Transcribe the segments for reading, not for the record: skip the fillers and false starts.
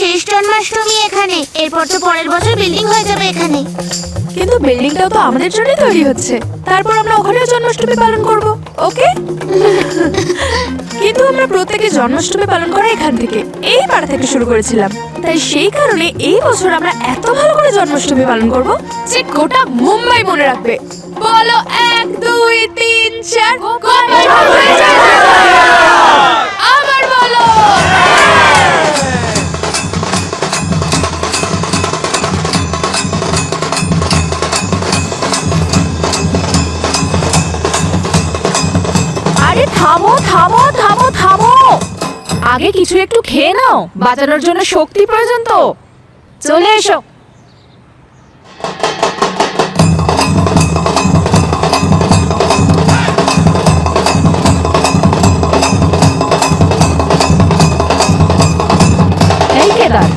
শেষ জন্মাষ্টমী এখানে, এরপর তো পরের বছর বিল্ডিং হয়ে যাবে এখানে। কিন্তু বিল্ডিংটাও তো আমাদের জন্যই তৈরি হচ্ছে, তারপর আমরা ওখানেও জন্মাষ্টমী পালন করব, ওকে? কিন্তু আমরা প্রত্যেকে জন্মাষ্টমী পালন করা এখান থেকে, এই পাড়া থেকে শুরু করেছিলাম। তাই সেই কারণে এই বছর আমরা এত ভালো করে জন্মাষ্টমী পালন করব যে গোটা মুম্বাই মনে রাখবে। বলো 1 2 3 4 আবার বলো। আরে থামো থামো থামো থামো, আগে কিছু একটু খেয়ে নাও, বাঁচানোর জন্য শক্তি প্রয়োজন তো। চলে এসো। এই কেদার,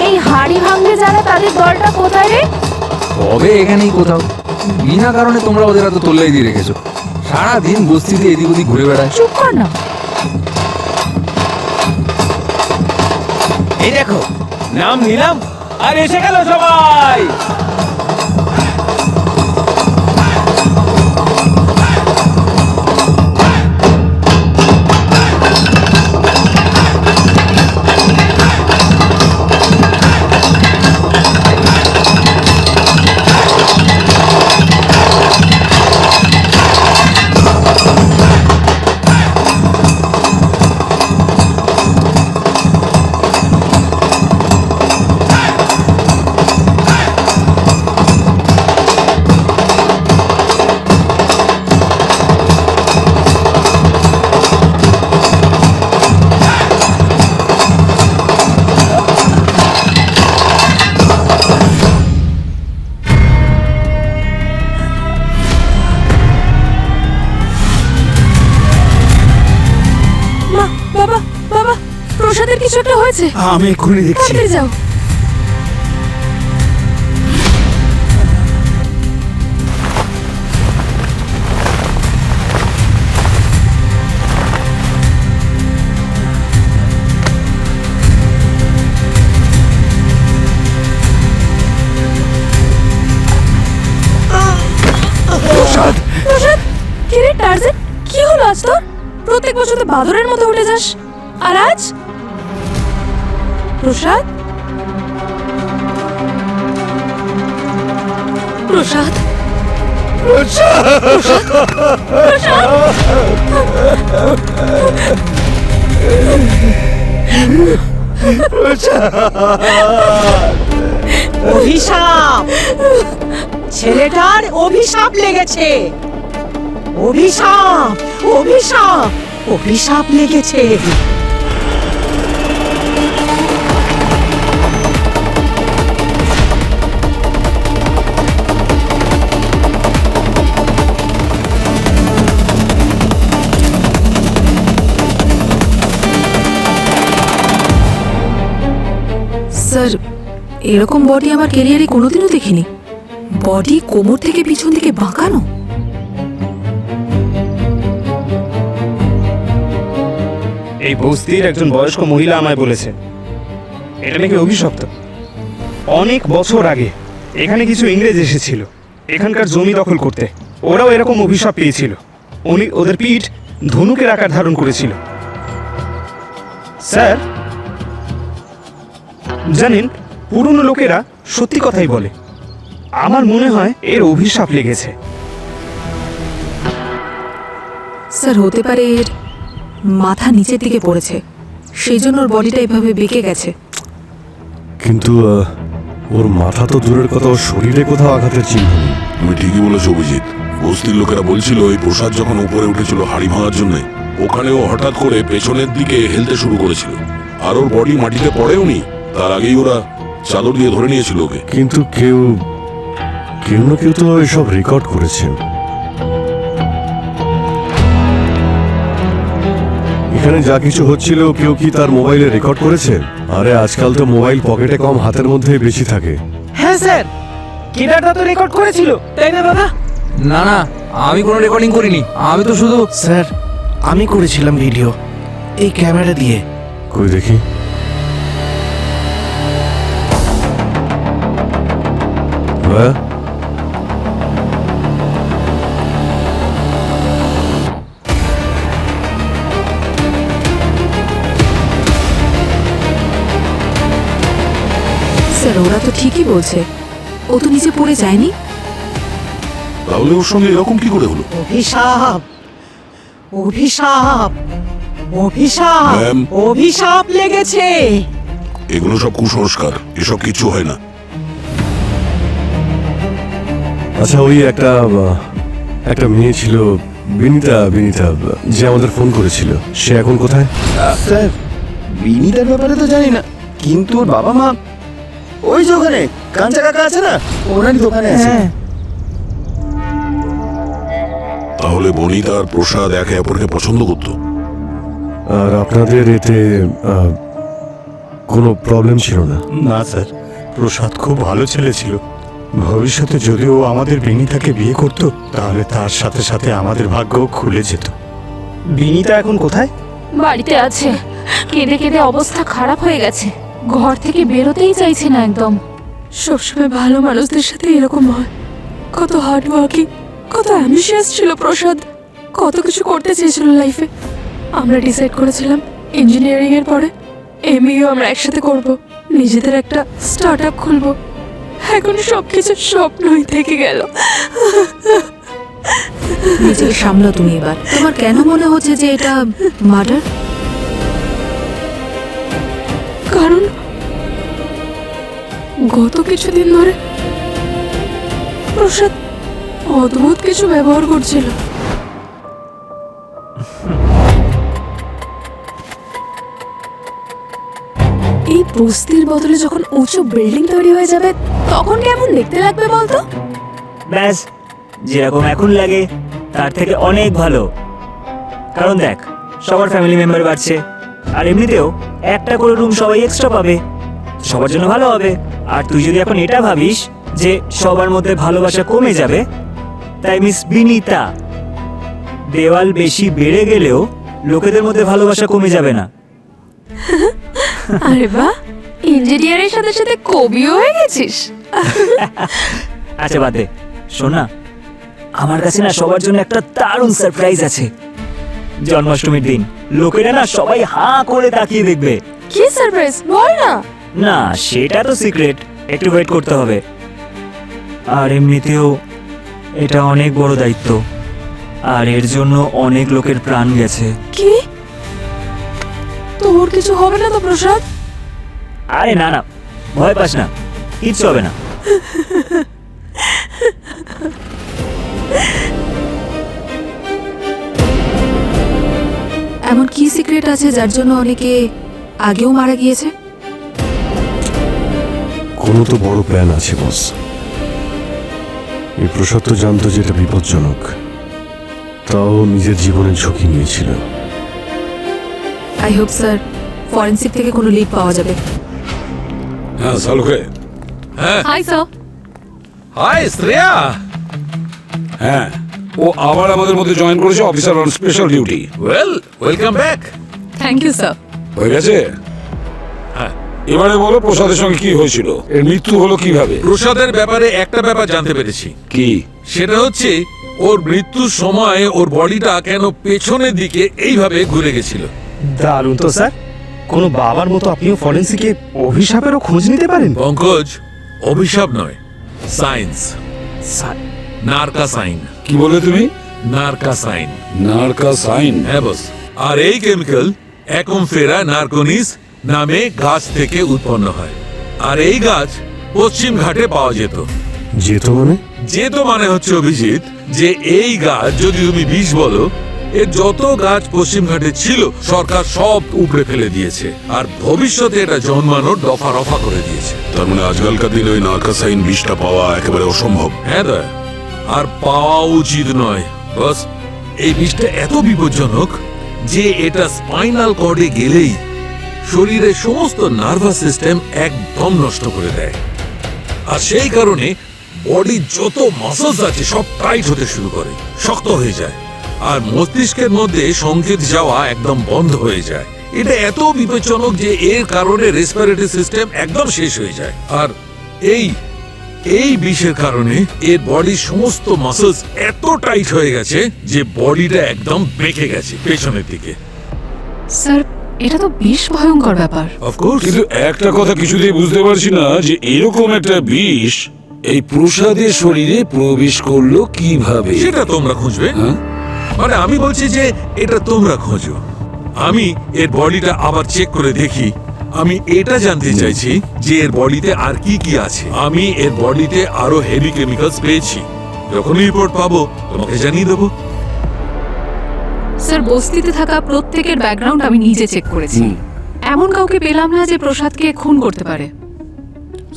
এই হাড়ি ভাঙবে যারা, তাদের দলটা কোথায় রে? হবে এখানেই কোথাও। বিনা কারণে তোমরা ওদের এত তোল্লাই দিয়ে রেখেছো, সারাদিন বস্তিতে এদিক ওদিক ঘুরে বেড়ায়। চুপ কর না। এই দেখো, নাম নিলাম আর এসে গেল সবাই। বাবা বাবা, প্রসাদের কিছু একটা হয়েছে। আমি এক্ষুনি দেখছি। তাড়াতাড়ি যাও। প্রসাদ, প্রসাদ, কি রে টার্জান, কি হলো আজ তোর? প্রত্যেক বছর তো বাদরের মতো উঠে যাস, আর আজ? প্রসাদ, প্রসাদ, অভিশাপ, ছেলেটার অভিশাপ লেগেছে। অভিশাপ, অভিশাপ, অভিশাপ লেগেছে। স্যার, এরকম বডি আমার ক্যারিয়ারে কোনোদিনও দেখিনি। বডি কোমর থেকে পিছন দিকে বাঁকানো। এই বস্তির একজন বয়স্ক মহিলা আমায় বলেছে এটা নাকি অভিশপ্ত। অনেক বছর আগে এখানে কিছু ইংরেজ এসেছিল এখানকার জমি দখল করতে। ওরাও এরকম অভিশাপ পেয়েছিল। উনি ওদের পিঠ ধনুকের আকার ধারণ করেছিল। স্যার জানেন, পুরনো লোকেরা সত্যি কথাই বলে। আমার মনে হয় এর অভিশাপ লেগেছে। স্যার, হতে পারে এর মাথা নিচের দিকে পড়েছে, সেই জন্য ওর বডিটা এভাবে বেঁকে গেছে। কিন্তু ওর মাথা তো দূরের কথা, ওর শরীরে কোথাও আঘাতের চিহ্ন নেই। তুমি ঠিকই বলেছো অভিজিৎ। বস্তির লোকেরা বলছিল এই প্রসাদ যখন উপরে উঠেছিল হাড়ি ভাঙার জন্য, ওখানেও হঠাৎ করে পেছনের দিকে হেলতে শুরু করেছিল, আর ওর বডি মাটিতে পড়েওনি। তার আগেই ওরা চাদর দিয়ে ধরে নিয়েছিল ওকে। কিন্তু কেউ না কেউ তো এসব রেকর্ড করেছেন। এখানে যা কিছু হচ্ছিল কেউ কি তার মোবাইলে রেকর্ড করেছেন? আরে আজকাল তো মোবাইল পকেটে কম, হাতের মধ্যেই বেশি থাকে। হ্যাঁ স্যার, কেদারদা তো রেকর্ড করেছিল, তাই না দাদা? না না, আমি কোনো রেকর্ডিং করিনি। আমি তো শুধু স্যার, আমি করেছিলাম ভিডিও এই ক্যামেরা দিয়ে। কই দেখি। জয়া, স্যার ওরা তো ঠিকই বলছে, ও তো নিচে পড়ে যায়নি। তাহলে ওর সঙ্গে এরকম কি করে হলো? অভিশাপ অভিশাপ অভিশাপ ম্যাম। অভিশাপ লেগেছে। এগুলো সব কুসংস্কার, এসব কিছু হয় না। আচ্ছা ওই একটা মেয়ে ছিল বিনিতা, যে আমাদের ফোন করেছিল, সে এখন কোথায়? স্যার বিনিতার ব্যাপারে তো জানি না, কিন্তু ওর বাবা মা ওই যে ওখানে কাঞ্চা কাকা আছে না, ওনারই দোকানে আছে। তাহলে বনিতা আর প্রসাদ একে অপরকে পছন্দ করতো। আর আপনাদের এতে কোনো প্রবলেম ছিল না? না স্যার, প্রসাদ খুব ভালো ছেলে ছিল। ভবিষ্যতে যদি ও আমাদের বিনিতাকে বিয়ে করত, তাহলে তার সাথে সাথে আমাদের ভাগ্য খুলে যেত। বিনিতা এখন কোথায়? বাড়িতে আছে, কেঁদে কেঁদে অবস্থা খারাপ হয়ে গেছে, ঘর থেকে বেরোতেই চাইছে না একদম। সবসময় ভালো মানুষদের সাথে এরকম হয়। কত হার্ড ওয়ার্কিং, কত অ্যাম্বিশিয়াস ছিল প্রসাদ, কত কিছু করতে চেয়েছিল লাইফে। আমরা ডিসাইড করেছিলাম ইঞ্জিনিয়ারিং এর পরে এমবিএ আমরা একসাথে করব, নিজেদের একটা স্টার্ট আপ খুলবো। এখন সবকিছু স্বপ্নই থেকে গেল। নিজেকে সামলাও তুমি এবার। তোমার কেন মনে হচ্ছে যে এটা মার্ডার? কারণ গত কিছুদিন ধরে প্রসাদ অদ্ভুত কিছু ব্যবহার করছিল। এই বস্তির বদলে যখন উঁচু বিল্ডিং তৈরি হয়ে যাবে, তখন কেমন দেখতে লাগবে বলতো? ব্যাস, যেরকম এখন লাগে তার থেকে অনেক ভালো। কারণ দেখ, সবার ফ্যামিলি মেম্বার বাড়ছে, আর এমনিতেও একটা করে রুম সবাই এক্সট্রা পাবে, সবার জন্য ভালো হবে। আর তুই যদি এখন এটা ভাবিস যে সবার মধ্যে ভালোবাসা কমে যাবে, তাই মিস বিনিতা, দেওয়াল বেশি বেড়ে গেলেও লোকেদের মধ্যে ভালোবাসা কমে যাবে না। আরে বাহ, ইঞ্জিনিয়ারের সাথে সাথে কবিও হয়ে গেছিস। আচ্ছা বাদ দে, শোন না, আমার কাছে না সবার জন্য একটা দারুণ সারপ্রাইজ আছে। জন্মাষ্টমীর দিন লোকেরা না সবাই হাঁ করে তাকিয়ে দেখবে। কি সারপ্রাইজ বল না। না, সেটা তো সিক্রেট, একটু ওয়েট করতে হবে। আর এমনিতেও এটা অনেক বড় দায়িত্ব, আর এর জন্য অনেক লোকের প্রাণ গেছে। কি? তোর কিছু হবে না তো প্রসাদ? আরে না না, ভয় পাস না, কিচ্ছু হবে না। এমন কি সিক্রেট আছে যার জন্য অনেকে আগেও মারা গিয়েছে? কোনো তো বড় প্ল্যান আছে বস। এই প্রসাদ তো জানতো যে এটা বিপজ্জনক, তাও নিজের জীবনের ঝুঁকি নিয়েছিল। আই হোপ স্যার ফরেন্সিক থেকে কোনো লিড পাওয়া যাবে। হ্যাঁ সালুকে। Hi sir. হাই শ্রেয়া। হ্যাঁ, ও আবার আমাদের মধ্যে জয়েন করেছে, officer on special duty. Welcome back. Thank you sir. হয়ে গেছে? হ্যাঁ, এবারে বলো প্রসাদের সঙ্গে কি হয়েছিল, এর মৃত্যু হলো কিভাবে? প্রসাদের ব্যাপারে একটা ব্যাপার জানতে পেরেছি। কি? সেটা হচ্ছে ওর মৃত্যুর সময় ওর বডিটা কেন পেছনের দিকে এইভাবে ঘুরে গেছিল। দারুণ তো স্যার, কোনো বাবার মতো আপনিও ফরেন্সিকে অভিশাপেরও খোঁজ নিতে পারেন। পঙ্কজ, অভিশাপ নয়, সায়েন্স, নার্কা সাইন। কি বলে তুমি? নার্কা সাইন। নার্কা সাইন? হ্যাঁ বস। আর এই কেমিক্যাল অ্যাকমফেরা নার্কোনিস নামে গাছ থেকে উৎপন্ন হয়। আর এই গাছ পশ্চিম ঘাটে পাওয়া যেত। যেত মানে? যেত মানে হচ্ছে অভিজিৎ, যে এই গাছ যদি তুমি বিষ বলো, এর যত গাছ পশ্চিম ঘাটে ছিল সরকার সব উপড়ে ফেলে দিয়েছে, আর ভবিষ্যতে এটা জন্মানোর দফা রফা করে দিয়েছে। তার মানে আজকালকার দিনে ওই নার্কা সাইন বিষটা পাওয়া একেবারে অসম্ভব। হ্যাঁ দা, আর পাওয়া উচিত নয় বস। এই বিষটা এত বিপজ্জনক যে এটা স্পাইনাল কর্ডে গেলেই শরীরের সমস্ত নার্ভাস সিস্টেম একদম নষ্ট করে দেয়। আর সেই কারণে বডির যত মাসলস আছে সব টাইট হতে শুরু করে, শক্ত হয়ে যায়, আর মস্তিষ্কের মধ্যে সংকেত যাওয়া একদম বন্ধ হয়ে যায়। এটা এত বিপজ্জনক যে এর কারণে রেসপিরেটরি সিস্টেম একদম শেষ হয়ে যায়। আর এই এই বিষের কারণে এর বডির সমস্ত মাসলস এত টাইট হয়ে গেছে যে বডিটা একদম বেঁকে গেছে পেছনের দিকে। স্যার এটা তো বেশ ভয়ঙ্কর ব্যাপার। অফকোর্স, কিন্তু একটা কথা কিছুতেই বুঝতে পারছি না যে এরকম একটা বিষ এই প্রসাদের শরীরে প্রবেশ করলো কিভাবে। সেটা তোমরা খুঁজবে। হ্যাঁ? মানে আমি বলছি যে এটা তোমরা খোঁজো, আমি এর বডিটা আবার চেক করে দেখি। আমি এটা জানতে চাইছি যে এর বডিতে আর কি কি আছে। আমি এর বডিতে আরো হেভি কেমিক্যালস পেয়েছি, যখনই রিপোর্ট পাবো তোমাকে জানিয়ে দেবো। স্যার বস্তিতে থাকা প্রত্যেকের ব্যাকগ্রাউন্ড আমি নিজে চেক করেছি, এমন কাউকে পেলাম না যে প্রসাদকে খুন করতে পারে।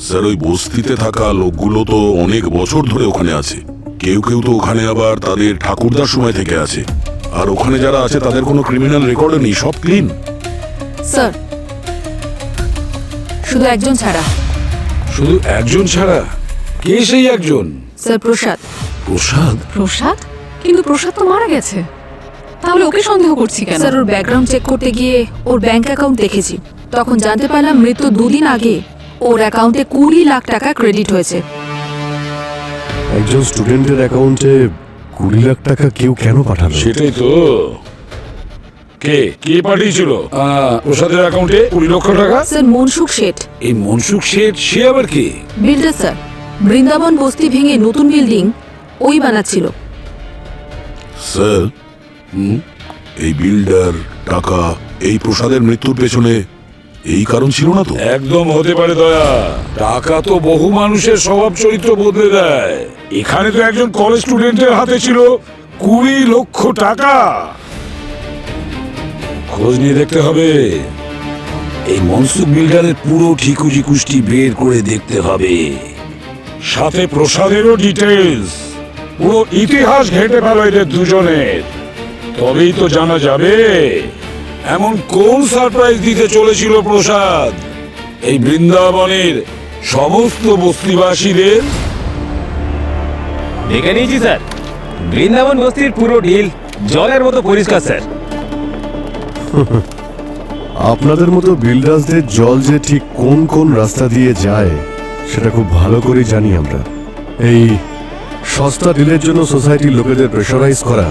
স্যার ওই বস্তিতে থাকা লোকগুলো তো অনেক বছর ধরে ওখানে আছে। কেউ কেউ তো ওখানে আবার তাদের ঠাকুরদার সময় থেকে আছে। আর ওখানে যারা আছে তাদের কোনো ক্রিমিনাল রেকর্ডও নেই, সব ক্লিন। স্যার শুধু একজন ছাড়া। শুধু একজন ছাড়া? কে সেই একজন? স্যার প্রসাদ। প্রসাদ? প্রসাদ? কিন্তু প্রসাদ তো মারা গেছে, তাহলে ওকে সন্দেহ করছি কেন? স্যার ওর ব্যাকগ্রাউন্ড চেক করতে গিয়ে ওর ব্যাংক অ্যাকাউন্ট দেখেছি, তখন জানতে পারলাম মৃত্যু 2 দিন আগে ওর অ্যাকাউন্টে 20 লাখ টাকা ক্রেডিট হয়েছে। একজন স্টুডেন্টের অ্যাকাউন্টে 20 লাখ টাকা কেউ কেন পাঠালো? সেটাই তো। কে কে পাঠিয়েছিল প্রসাদের অ্যাকাউন্টে 20 লক্ষ টাকা? স্যার মনসুখ শেঠ। এই মনসুখ শেঠ সে আবার কে? বিল্ডার স্যার, বৃন্দাবন বস্তি ভেঙে নতুন বিল্ডিং ওই বানাচ্ছিল। স্যার এই বিল্ডার টাকা এই প্রসাদের মৃত্যুর পেছনে এই কারণ ছিল না তো? একদম হতে পারে দয়া। টাকা তো বহু মানুষের স্বভাব চরিত্র বদলে দেয়। এখানে তো একজন কলেজ স্টুডেন্টের হাতে ছিল 20 লক্ষ টাকা। খোঁজ নিয়ে দেখতে হবে। এই মনসুখ বিল্ডারের পুরো ঠিকুজি কুষ্টি বের করে দেখতে হবে, সাথে প্রসাদেরও ডিটেইলস। পুরো ইতিহাস ঘেঁটে ফেলো এদের দুজনের, তবেই তো জানা যাবে এমন কোন সারপ্রাইজ দিতে চলেছিল প্রসাদ এই বৃন্দাবনের সমস্ত বস্তিবাসীদের। দেখে নিয়েছি স্যার, বৃন্দাবন বস্তির পুরো ডিল জলের মতো পরিষ্কার স্যার। আপনাদের মতো বিল্ডার্সদের জল যে ঠিক কোন কোন রাস্তা দিয়ে যায় সেটা খুব ভালো করে জানি আমরা। এই সস্তা ডিলের জন্য সোসাইটির লোকেদের প্রেশারাইজ করা,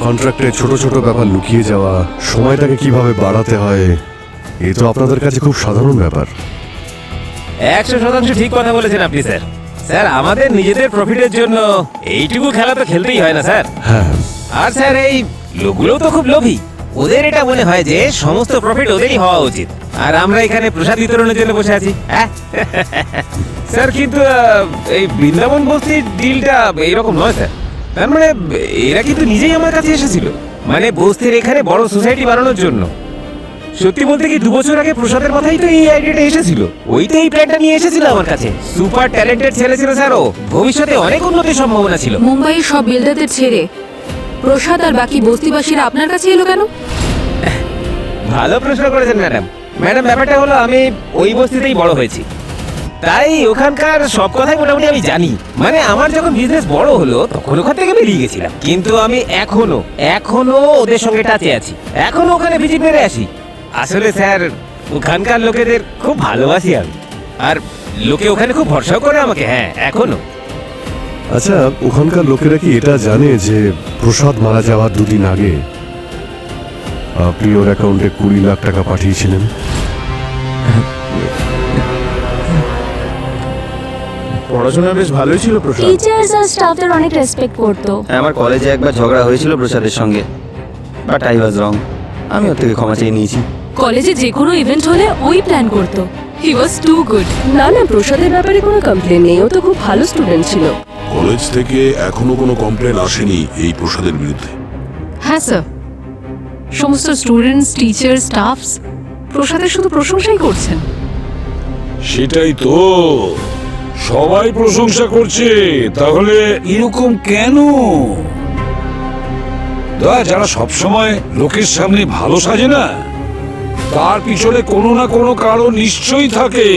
কন্ট্রাক্টে ছোট ছোট ব্যাপার লুকিয়ে যাওয়া, সময়টাকে কিভাবে বাড়াতে হয়, এ তো আপনাদের কাছে খুব সাধারণ ব্যাপার। 100% ঠিক কথা বলেছেন আপনি স্যার। স্যার আমাদের নিজেদের প্রফিটের জন্য এইটুকু খেলা তো খেলতেই হয় না স্যার। হ্যাঁ, আর স্যার এই লোকগুলো তো খুব লোভী। ওদের এটা মনে হয় যে সমস্ত প্রফিট ওদেরই হওয়া উচিত, আর আমরা এখানে প্রসাদ বিতরণের জন্য বসে আছি। হ্যাঁ স্যার, কিন্তু এই বৃন্দাবন বস্তির ডিলটা এইরকম নয় স্যার। তার মানে এরা কিন্তু নিজেই আমার কাছে এসেছিল, মানে বস্তির এখানে বড় সোসাইটি বানানোর জন্য। সত্যি বলতে কি 2 বছর আগে প্রসাদের মাথায় তো এই আইডিয়াটা এসেছিল, ওই তো এই প্ল্যানটা নিয়ে এসেছিল আমার কাছে। সুপার ট্যালেন্টেড ছেলে ছিল স্যার ও, ভবিষ্যতে অনেক উন্নতির সম্ভাবনা ছিল। মুম্বাইয়ের সব বিল্ডারদের ছেড়ে প্রসাদ আর বাকি বস্তিবাসীরা আপনার কাছে এলো কেন? ভালো প্রশ্ন করেছেন ম্যাডাম। ম্যাডাম ব্যাপারটা হলো আমি ওই বস্তিতেই বড় হয়েছি, তাই ওখানকার সব কথাই মোটামুটি আমি জানি। মানে আমার যখন বিজনেস বড় হলো তখন ওখান থেকে বেরিয়ে গেছিলাম, কিন্তু আমি এখনো ওদের সঙ্গে টাচে আছি, এখনো ওখানে ভিজিট মেরে আসি। আসলে স্যার ওখানকার লোকেদের খুব ভালোবাসি আমি, আর লোকে ওখানে খুব ভরসাও করে আমাকে। হ্যাঁ এখনো। আচ্ছা, ওখানকার লোকেরা কি এটা জানে যে প্রসাদ মারা যাওয়ার 2 দিন আগে আপনি ওর অ্যাকাউন্টে 20 লাখ টাকা পাঠিয়েছিলেন? পড়াশোনা বেশ ভালোই ছিল প্রসাদ। টিচার্স আর স্টাফদের অনেক রেসপেক্ট করতো। আমার কলেজে একবার ঝগড়া হয়েছিল প্রসাদের সঙ্গে, বাট আই ওয়াজ রং। আমি ওর থেকে ক্ষমা চেয়ে নিয়েছি। কলেজে যে কোনো ইভেন্ট হলে ওই প্ল্যান করতো। হি ওয়াজ টু গুড। না না, প্রসাদের ব্যাপারে কোনো কমপ্লেন নেই, ও তো খুব ভালো স্টুডেন্ট ছিল। কলেজ থেকে এখনো কোনো কমপ্লেন আসেনি এই প্রসাদের বিরুদ্ধে? হ্যাঁ স্যার, সমস্ত স্টুডেন্টস, টিচার, স্টাফস প্রসাদের শুধু প্রশংসাই করছেন। সেটাই তো, সবাই প্রশংসা করছে, তাহলে এরকম কেন? যারা সবসময় লোকের সামনে ভালো সাজে না, তার পিছনে কোনো না কোনো কারণ নিশ্চয়ই থাকে।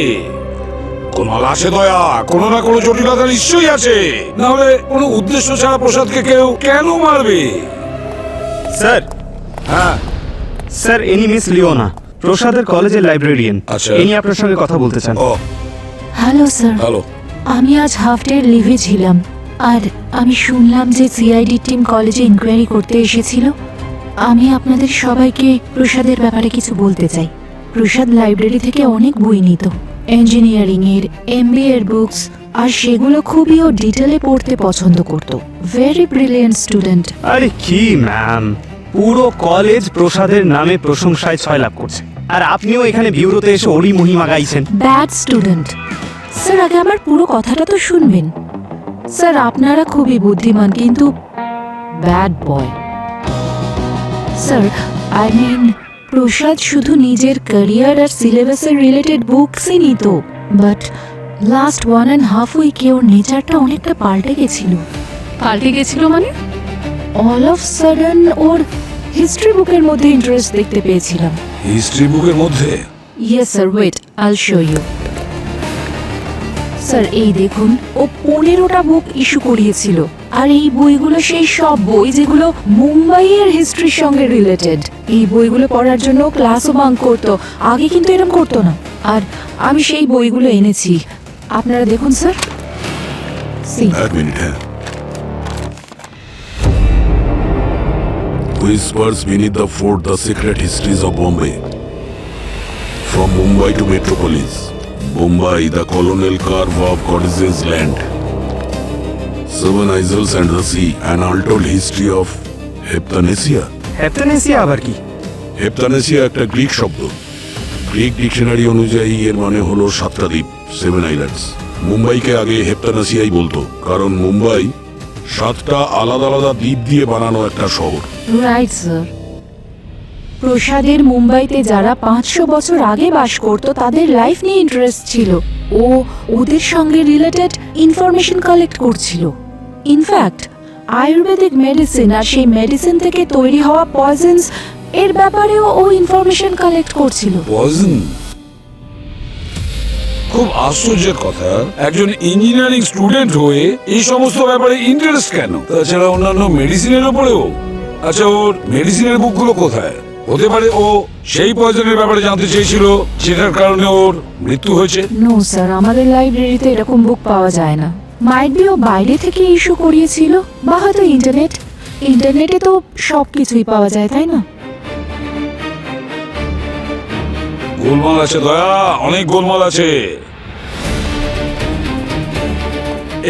কোন আছে দয়া, কোনো না কোনো জটিলতা নিশ্চয়ই আছে, না হলে কোনো উদ্দেশ্য ছাড়া প্রসাদকে কেউ কেন মারবে? স্যার, হ্যাঁ স্যার ইনি মিস লিওনা, প্রসাদের কলেজের লাইব্রেরিয়ান। আচ্ছা। ইনি আপনার সঙ্গে কথা বলতে চান। ও হ্যালো স্যার। হ্যালো, আমি আজ হাফ ডে লিভে ছিলাম, আর আমি শুনলাম যে সিআইডি টিম কলেজে ইনকোয়ারি করতে এসেছিল। আমি আপনাদের সবাইকে প্রসাদের ব্যাপারে কিছু বলতে চাই। প্রসাদ লাইব্রেরি থেকে অনেক বই নিত, ইঞ্জিনিয়ারিং এর, এমবিএ এর বুকস, আর সেগুলো খুবই ও ডিটেলে পড়তে পছন্দ করত। Very brilliant student. আরে কি ম্যাম, পুরো কলেজ প্রসাদের নামে প্রশংসায় ছয়লাভ করছে, আর আপনিও এখানে বিউরোতে এসে ওরই মহিমা গাইছেন। Bad student. স্যার, আগে আমার পুরো কথাটা তো শুনবেন। স্যার, আপনারা খুবই বুদ্ধিমান, কিন্তু bad boy. Sir, I mean, Prasad শুধু নিজের ক্যারিয়ার আর সিলেবাসের রিলেটেড বুকসই নিত, বাট লাস্ট 1.5 উইকে ওর নেচারটা অনেকটা পাল্টে গেছিল। পাল্টে গেছিল মানে? All of sudden or history বুকের মধ্যে ইন্টারেস্ট দেখতে পেয়েছিলাম। হিস্ট্রি বুকের মধ্যে? ইয়েস স্যার, ওয়েট, আইল শো ইউ। স্যার, এই দেখুন, ও 15টা বুক ইস্যু করিয়েছিল, আর এই বইগুলো সেই সব বই যেগুলো মুম্বাইয়ের হিস্ট্রির সঙ্গে রিলেটেড। এই বইগুলো পড়ার জন্য ক্লাসও বাঙ্ক করতো, আগে কিন্তু এরকম করতো না। আর আমি সেই বইগুলো এনেছি, আপনারা দেখুন স্যার। এক মিনিট, হ্যাঁ। Whispers beneath the fort, the secret histories of Bombay. From Mumbai to Metropolis. Bombay, the colonial curve of Codice's land. Seven Isles and the sea, an untold history of Heptanesia. হেপ্টানেসিয়া আবার কি? হেপ্তানেসিয়া একটা Greek শব্দ। Greek dictionary অনুযায়ী এর মানে হলো 7টা দ্বীপ, 7 islands. মুম্বাইকে আগে হেপ্তানেসিয়াই বলতো, কারণ মুম্বাই 7টা আলাদা আলাদা দ্বীপ দিয়ে বানানো একটা শহর। Right sir. প্রসাদের মুম্বাইতে যারা 500 বছর আগে বাস করত তাদের লাইফ নিয়ে ইন্টারেস্ট ছিল। ও ওদের সঙ্গে রিলেটেড ইনফরমেশন কালেক্ট করছিল। ইনফ্যাক্ট আয়ুর্বেদিক মেডিসিন আর সেই মেডিসিন থেকে তৈরি হওয়া পয়জনস এর ব্যাপারেও ও ইনফরমেশন কালেক্ট করছিল। পয়জন? খুব আশ্চর্যের কথা, একজন ইঞ্জিনিয়ারিং স্টুডেন্ট হয়ে এই সমস্ত ব্যাপারে ইন্টারেস্ট কেন? তাছাড়া অন্যান্য মেডিসিনের উপরেও। আচ্ছা, ওর মেডিসিনের বুকগুলো কোথায়? হতে পারে ও সেই পয়জনের ব্যাপারে জানতে চেয়েছিল, যেটার কারণে ওর মৃত্যু হয়েছে। নো স্যার, আমাদের লাইব্রেরিতে এরকম বুক পাওয়া যায় না। মাইট বি ও বাইরে থেকে ইস্যু করিয়েছিল, বা হয়তো ইন্টারনেটে তো সবকিছুই পাওয়া যায়, তাই না? গোলমাল আছে দয়া, অনেক গোলমাল আছে।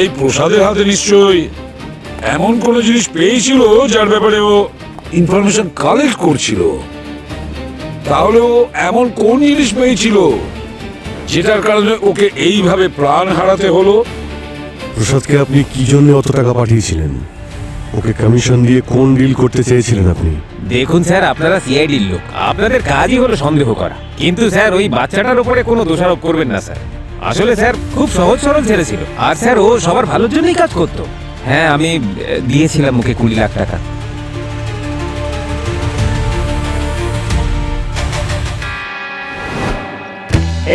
এই প্রসাদের হাতে নিশ্চয়ই এমন কোনো জিনিস পেয়েছিল যার ব্যাপারে ও ইনফরমেশন কালেক্ট করছিল। তাহলে ও এমন কোন জিনিস পেয়েছিল যেটার কারণে ওকে এইভাবে প্রাণ হারাতে হলো? প্রসাদকে আপনি কি জন্য অত টাকা পাঠিয়েছিলেন? ওকে কমিশন দিয়ে কোন ডিল করতে চেয়েছিলেন আপনি? দেখুন স্যার, আপনারা সিআইডির লোক, আপনাদের কাজই হলো সন্দেহ করা। কিন্তু স্যার, ওই বাচ্চাটার উপরে কোনো দোষারোপ করবেন না স্যার। আসলে স্যার খুব সহজ সরল ছেলে ছিল, আর স্যার ও সবার ভালোর জন্যই কাজ করতো। হ্যাঁ, আমি দিয়েছিলাম ওকে 20 লাখ টাকা।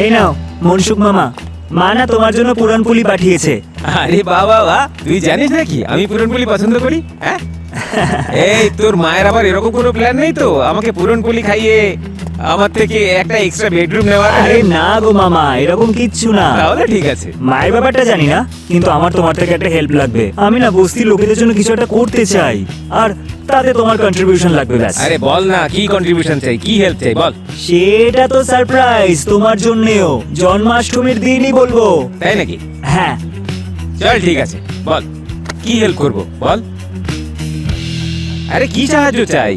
এই নাও মনসুখ মামা, মা না তোমার জন্য পুরানপুলি পাঠিয়েছে। আরে বাবা বাহ, তুই জানিস নাকি আমি পুরনপুলি পছন্দ করি? হ্যাঁ, এই তোর মায়ের আবার এরকম কোনো প্ল্যান নেই তো আমাকে পুরনপুলি খাইয়ে আমার থেকে একটা এক্সট্রা বেডরুম নেওয়ার? আরে না গো মামা, এরকম কিচ্ছু না। তাহলে ঠিক আছে। মায়ের ব্যাপারটা জানি না, কিন্তু আমার তোমার থেকে একটা হেল্প লাগবে। আমি না বস্তির লোকেদের জন্য কিছু একটা করতে চাই, আর তাতে তোমার কন্ট্রিবিউশন লাগবে। ব্যাস। আরে বল না, কি কন্ট্রিবিউশন চাই, কি হেল্প চাই বল। সেটা তো সারপ্রাইজ তোমার জন্যও, জন্মাষ্টমীর দিনই বলবো। তাই নাকি? হ্যাঁ চল ঠিক আছে, বল কি হেল্প করবো বল। আরে কি সাহায্য চাই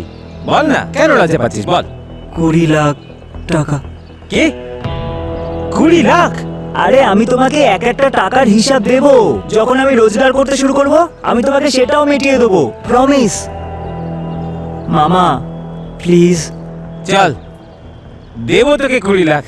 বল না, কেন লজ্জা পাচ্ছিস বল। 20 লাখ টাকা। কে? 20 লাখ? আরে আমি তোমাকে এক একটা টাকার হিসাব দেব, যখন আমি রোজগার করতে শুরু করব আমি তোমাকে সেটাও মিটিয়ে দেবো, প্রমিস। মামা প্লিজ। চল দেবো তোকে 20 লাখ।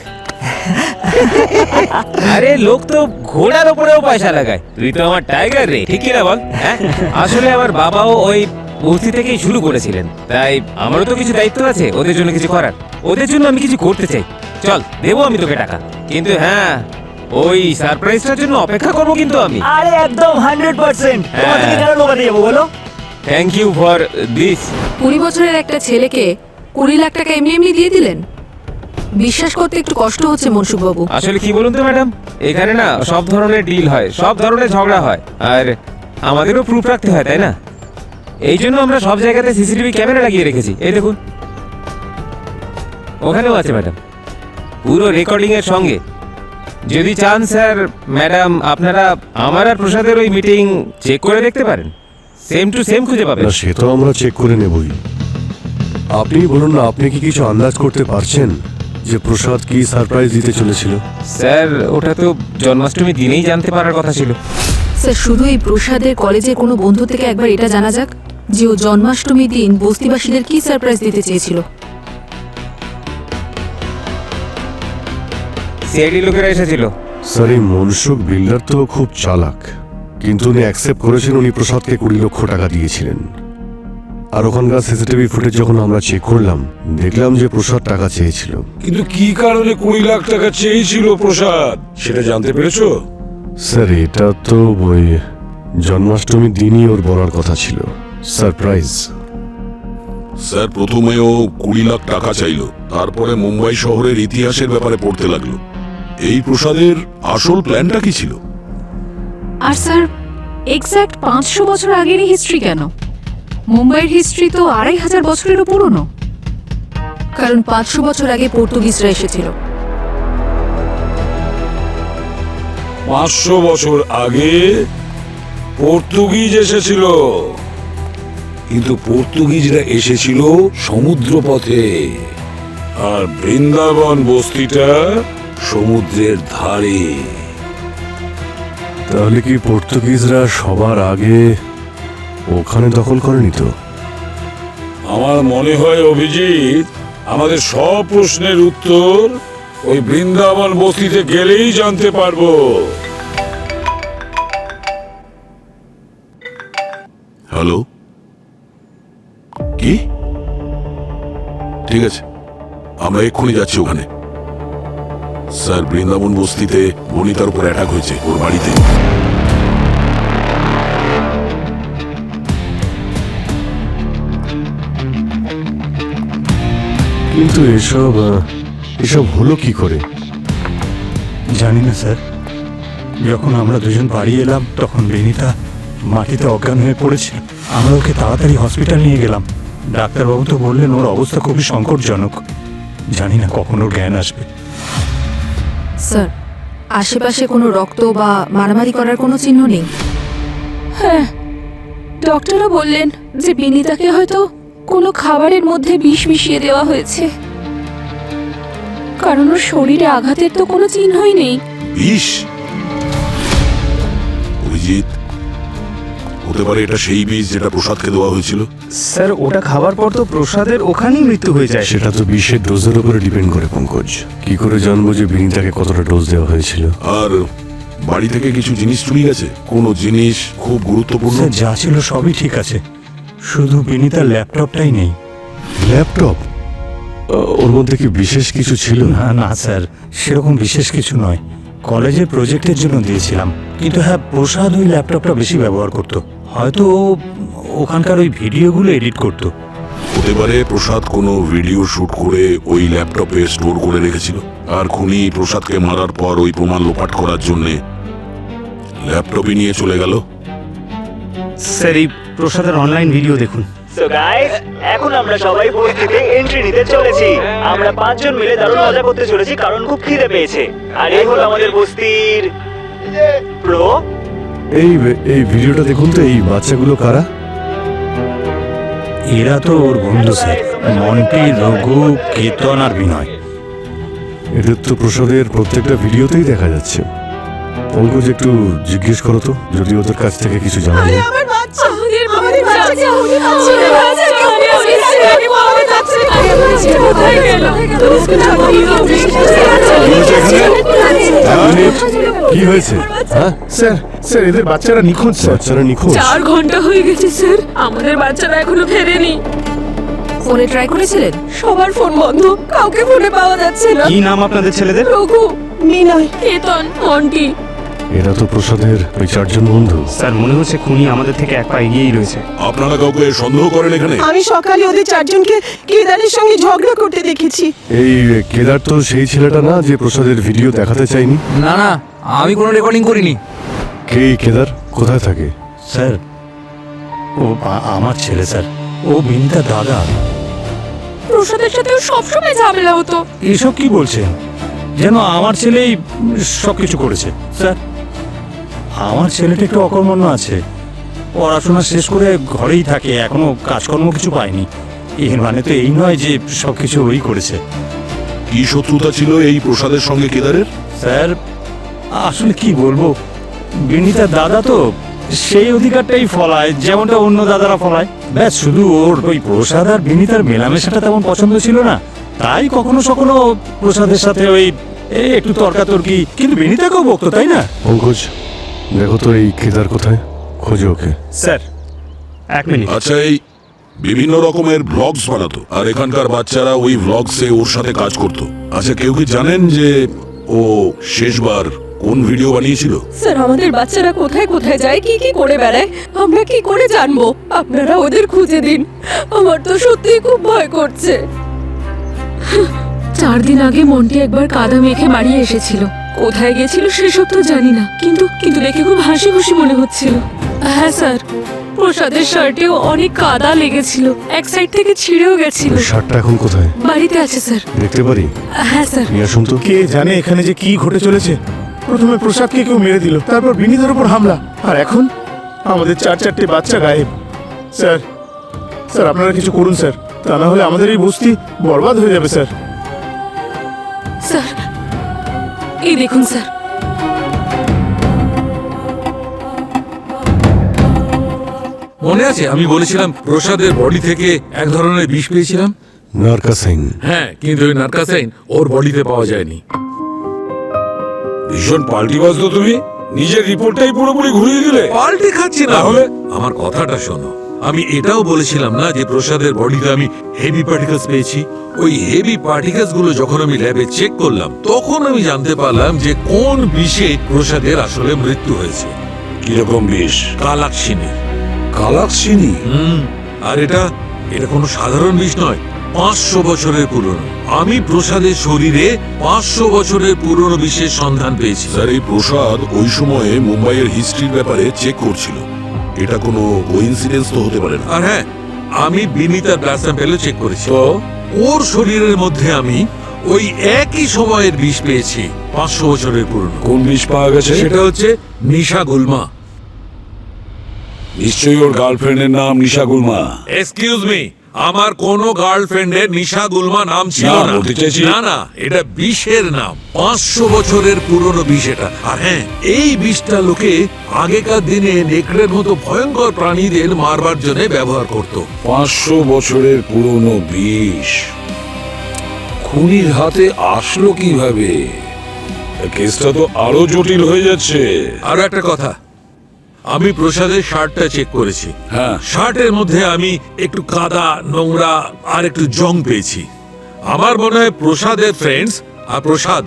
আরে লোক তো ঘোড়ার উপরেও পয়সা লাগায়, তুই তো আমার টাইগার রে, ঠিক না বল? হ্যাঁ, আসলে আমার বাবাও ওই বস্তি থেকেই শুরু করেছিলেন, তাই আমারও তো কিছু দায়িত্ব আছে ওদের জন্য কিছু করার। ওদের জন্য আমি কিছু করতে চাই। চল দেবো আমি তোকে টাকা, কিন্তু হ্যাঁ ওই সারপ্রাইজটার জন্য অপেক্ষা করবো কিন্তু আমি। আরে একদম 100%। তোমাকে কেন লোকাতে যাবো বলো? Thank you for this. 20 বছরের একটা ছেলেকে 20 লাখ টাকা এমনি এমনি দিয়ে দিলেন? বিশ্বাস করতে একটু কষ্ট হচ্ছে মনসুখ বাবু। আসলে কি বলুন তো ম্যাডাম, এখানে না সব ধরনের ডিল হয়, সব ধরনের ঝগড়া হয়, আর আমাদেরও প্রুফ রাখতে হয়, তাই না? এই জন্য আমরা সব জায়গাতে সিসিটিভি ক্যামেরা লাগিয়ে রেখেছি। এই দেখুন, ওখানেও আছে ম্যাডাম, পুরো রেকর্ডিং এর সঙ্গে। যদি চান স্যার ম্যাডাম, আপনারা আমার আর প্রসাদের ওই মিটিং চেক করে দেখতে পারেন, সেম টু সেম খুঁজে পাবেন। না, সে তো আমরা চেক করে নেবই। আপনি বলুন না, আপনি কি কিছু আন্দাজ করতে পারছেন যে প্রসাদ কি সারপ্রাইজ দিতে চলেছিল? স্যার ওটা তো জন্মাষ্টমী দিনেই জানতে পারার কথা ছিল। স্যার শুধু এই প্রসাদের কলেজের কোনো বন্ধু থেকে একবার এটা জানা যাক যে ও জন্মাষ্টমীর দিন বস্তিবাসীদের কি সারপ্রাইজ দিতে চেয়েছিল। সিআইডি লোকেরা এসেছিল। স্যার, এই মনসুখ বিল্ডার তো খুব চালাক, কিন্তু উনি অ্যাকসেপ্ট করেছেন উনি প্রসাদকে 20 লক্ষ টাকা দিয়েছিলেন। আর ওখানকার সিসিটিভি ফুটেজ যখন আমরা চেক করলাম, দেখলাম যে প্রসাদ টাকা চেয়েছিল। কিন্তু কি কারণে 20 লাখ টাকা চেয়েছিল প্রসাদ, সেটা জানতে পেরেছো? স্যার, এটা তো ওই জন্মাষ্টমীর দিনই ওর বলার কথা ছিল, সারপ্রাইজ। স্যার, প্রথমে ও 20 লাখ টাকা চাইলো, তারপরে মুম্বাই শহরের ইতিহাসের ব্যাপারে পড়তে লাগলো। এই প্রসাদের আসল প্ল্যানটা কি ছিল? আর স্যার এক্স্যাক্ট 500 বছর আগেরই হিস্ট্রি কেন? মুম্বাইয়ের হিস্ট্রি তো 2500 বছরেরও পুরনো। কারণ 500 বছর আগে পর্তুগিজরা এসেছিল। 500 বছর আগে পর্তুগিজ এসেছিল, কিন্তু পর্তুগিজরা এসেছিল সমুদ্র পথে, আর বৃন্দাবন বস্তিটা সমুদ্রের ধারে। তাহলে কি পর্তুগিজরা সবার আগে ওখানে দখল করেনি তো? আমার মনে হয় অভিজিৎ, আমাদের সব প্রশ্নের উত্তর ওই বৃন্দাবন বস্তিতে গেলেই জানতে পারবো। হ্যালো, কি? ঠিক আছে, আমরা এক্ষুনি যাচ্ছি ওখানে। স্যার, বৃন্দাবন বস্তিতে বনিতার উপর অ্যাটাক হয়েছে, ওর বাড়িতে। কিন্তু এসব হলো কি করে? জানি না স্যার। যখন আমরা দুজন বাড়ি এলাম তখন বেনিতা মাটিতে অজ্ঞান হয়ে পড়েছিল। আমরা ওকে তাড়াতাড়ি হসপিটাল নিয়ে গেলাম। ডাক্তারবাবু তো বললেন ওর অবস্থা খুবই সংকটজনক। জানি না কখন ওর জ্ঞান আসবে। স্যার আশেপাশে কোনো রক্ত বা মারামারি করার কোনো চিহ্ন নেই? হ্যাঁ, ডক্টরও বললেন যে বিনিতাকে হয়তো কোনো খাবারের মধ্যে বিষ মিশিয়ে দেওয়া হয়েছে, কারণ ওর শরীরে আঘাতের তো কোনো চিহ্নই নেই। বিষ? অভিজিৎ, হতে পারে এটা সেই বিষ যেটা প্রসাদকে দেওয়া হয়েছিল। স্যার, ওটা খাবার পর তো প্রসাদের ওখানেই মৃত্যু হয়ে যায়। সেটা তো বিষের ডোজের উপরে ডিপেন্ড করে পঙ্কজ। কি করে জানবো যে বিনিতাকে কতটা ডোজ দেওয়া হয়েছিল? আর বাড়ি থেকে কিছু জিনিস চুরি গেছে? কোনো জিনিস খুব গুরুত্বপূর্ণ? স্যার, যা ছিল সবই ঠিক আছে, শুধু বিনিতার ল্যাপটপটাই নেই। ল্যাপটপ? ওর মধ্যে কি বিশেষ কিছু ছিল? না না স্যার, সেরকম বিশেষ কিছু নয়। কলেজের প্রজেক্টের জন্য দিয়েছিলাম, কিন্তু হ্যাঁ, প্রসাদ ওই ল্যাপটপটা বেশি ব্যবহার করতো। হয়তো ও ওখানকার ওই ভিডিওগুলো এডিট করতো। হতে পারে প্রসাদ কোনো ভিডিও শুট করে ওই ল্যাপটপে স্টোর করে রেখেছিল, আর খুনি প্রসাদকে মারার পর ওই প্রমাণ লোপাট করার জন্য ল্যাপটপই নিয়ে চলে গেল। স্যার, এই প্রসাদের অনলাইন ভিডিও দেখুন। সো গাইস, এখন আমরা সবাই বস্তিতে এন্ট্রি নিতে চলেছি। আমরা 5 জন মিলে দারুণ মজা করতে চলেছি, কারণ খুব খিদে পেয়েছে। আর এই হলো আমাদের বস্তির প্রো। এই ভিডিওটা দেখুন তো। এই বাচ্চাগুলো কারা? এরা তো ওর বন্ধু স্যার, মন্টি, রঘু, কেতন আর বিনয়। এদের তো প্রসাদের প্রত্যেকটা ভিডিওতেই দেখা যাচ্ছে। পঙ্কজ, একটু জিজ্ঞেস করো তো যদি ওদের কাছ থেকে কিছু জানা যায়। কি হয়েছে? হ্যাঁ স্যার, এদের বাচ্চারা নিখোঁজ। বাচ্চারা নিখোঁজ? 4 ঘন্টা হয়ে গেছে স্যার, আমাদের বাচ্চারা এখনো ফেরেনি। ফোনে ট্রাই করেছিলেন? সবার ফোন বন্ধ, কাউকে ফোনে পাওয়া যাচ্ছে না। কি নাম আপনাদের ছেলেদের? রঘু, বিনয়, কেতন, মন্টি। এরা তো প্রসাদের ওই 4 জন বন্ধু। স্যার মনে হচ্ছে খুনি আমাদের থেকে এক পা এগিয়েই রয়েছে। আপনারা কাউকে সন্দেহ করেন এখানে? আমি সকালে ওদের 4 জনকে কেদারের সঙ্গে ঝগড়া করতে দেখেছি। এই কেদার তো সেই ছেলেটা না যে প্রসাদের ভিডিও দেখাতে চাইনি? না না, আমি কোনো রেকর্ডিং করিনি। কে এই কেদার? কোথায় থাকে? স্যার ও আমার ছেলে স্যার, ও বিনিতার দাদা। প্রসাদের সাথেও সবসময় ঝামেলা হতো। এসব কি বলছেন? যেন আমার ছেলেই সব কিছু করেছে। স্যার আমার ছেলেটা একটু অকর্মণ্য আছে, পড়াশোনা শেষ করে ঘরেই থাকে, এখনো কাজকর্ম কিছু পায়নি। এর মানে তো এই নয় যে সব কিছু ওই করেছে। কি শত্রুতা ছিল এই প্রসাদের সঙ্গে কেদারের? স্যার আসলে কি বলবো, বিনিতার দাদা তো সেই অধিকারটাই ফলায় যেমনটা অন্য দাদারা ফলায়। ব্যাস, শুধু ওর ওই প্রসাদ আর বিনিতার মেলামেশাটা তেমন পছন্দ ছিল না, তাই কখনো কখনো প্রসাদের সাথে ওই একটু তর্কাতর্কি, কিন্তু বিনিতাকেও বকতো, তাই না? পঙ্কজ, দেখো তো এই কেদার কোথায়, খোঁজো ওকে। Sir 1 minute. আচ্ছা, এই বিভিন্ন রকমের ব্লগস বানাতো আর এখানকার বাচ্চারা ওই ব্লগসে ওর সাথে কাজ করতো। আচ্ছা, কেউ কি জানেন যে ও শেষবার কোন ভিডিও বানিয়েছিল? স্যার, আমাদের বাচ্চারা কোথায় কোথায় যায়, কি কি করে বেড়ায়, আমরা কি করে জানবো? আপনারা ওদের খুঁজে দিন, আমার তো সত্যিই খুব ভয় করছে। 4 দিন আগে মন্টি একবার কাদা মেখে বাড়ি এসেছিল। কোথায় গেছিল সেসব তো জানি না, কিন্তু কিন্তু দেখে খুব হাসি খুশি মনে হচ্ছিল। হ্যাঁ স্যার, প্রসাদের শার্টেও অনেক কাদা লেগেছিল, এক সাইড থেকে ছিঁড়েও গেছিল। ওই শার্টটা এখন কোথায়? বাড়িতে আছে স্যার। দেখতে পারি? হ্যাঁ স্যার। নিয়ে আসুন তো। কে জানে এখানে যে কি ঘটে চলেছে। প্রথমে প্রসাদকে কেউ মেরে দিল, তারপর বিনীতের উপর হামলা, আর এখন আমাদের 4-4টে বাচ্চা গায়েব। স্যার স্যার আপনারা কিছু করুন স্যার, তা না হলে আমাদের এই বস্তি বরবাদ হয়ে যাবে স্যার। স্যার এই দেখুন স্যার, মনে আছে আমি বলেছিলাম প্রসাদের বডি থেকে এক ধরনের বিষ পেয়েছিলাম? নার্কাসাইন। হ্যাঁ, কিন্তু ওই নার্কাসাইন ওর বডিতে পাওয়া যায়নি। ভীষণ পাল্টিবাজ তো তুমি, নিজের রিপোর্টটাই পুরোপুরি ঘুরিয়ে দিলে। পাল্টে খাচ্ছি না, তাহলে? আমার কথাটা শোনো। আমি এটাও বলেছিলাম না যে প্রসাদের বডিতে আমি হেভি পার্টিকেলস পেয়েছি? ওই হেভি পার্টিকেলস গুলো যখন আমি ল্যাবে চেক করলাম, তখন আমি জানতে পারলাম যে কোন বিষে প্রসাদের আসলে মৃত্যু হয়েছে। কিরকম বিষ? কালাক্সিনি। কালাক্সিনি? আর এটা কোনো সাধারণ বিষ নয়, 500 বছরের পুরনো। আমি প্রসাদের শরীরে 500 বছরের পুরনো বিষের সন্ধান পেয়েছি। স্যার, এই প্রসাদ ওই সময়ে মুম্বাইয়ের হিস্ট্রির ব্যাপারে চেক করছিল। এটা কোনো কোইন্সিডেন্স তো হতে পারে না। আর হ্যাঁ, আমি বিনিতার ব্লাড স্যাম্পেলও চেক করেছি। ওর শরীরের মধ্যে আমি ওই একই সময়ের বিষ পেয়েছি, 500 বছরের পুরনো। কোন বিষ পাওয়া গেছে? সেটা হচ্ছে নিশা গুলমা। নিশ্চয়ই ওর গার্লফ্রেন্ডের নাম নিশা গুলমা। এক্সকিউজ মি, আমার কোনো গার্লফ্রেন্ডের নিশা গুলমা নাম ছিল না, না। বলতে চাইছি- না না, এটা বিষের নাম, 500 বছরের পুরনো বিষ এটা। আর হ্যাঁ, এই বিষটা লোকে আগেকার দিনে নেকড়ের মতো ভয়ঙ্কর প্রাণীদের মারবার জন্য ব্যবহার করত। 500 বছরের পুরনো বিষ খুনির হাতে আসলো কিভাবে? কেসটা তো আরো জটিল হয়ে যাচ্ছে। আরো একটা কথা, আমি প্রসাদের শার্টটা চেক করেছি। হ্যাঁ, শার্টের মধ্যে আমি একটু কাদা, নোংরা আর একটু জং পেয়েছি। আমার মনে হয় প্রসাদের ফ্রেন্ডস আর প্রসাদ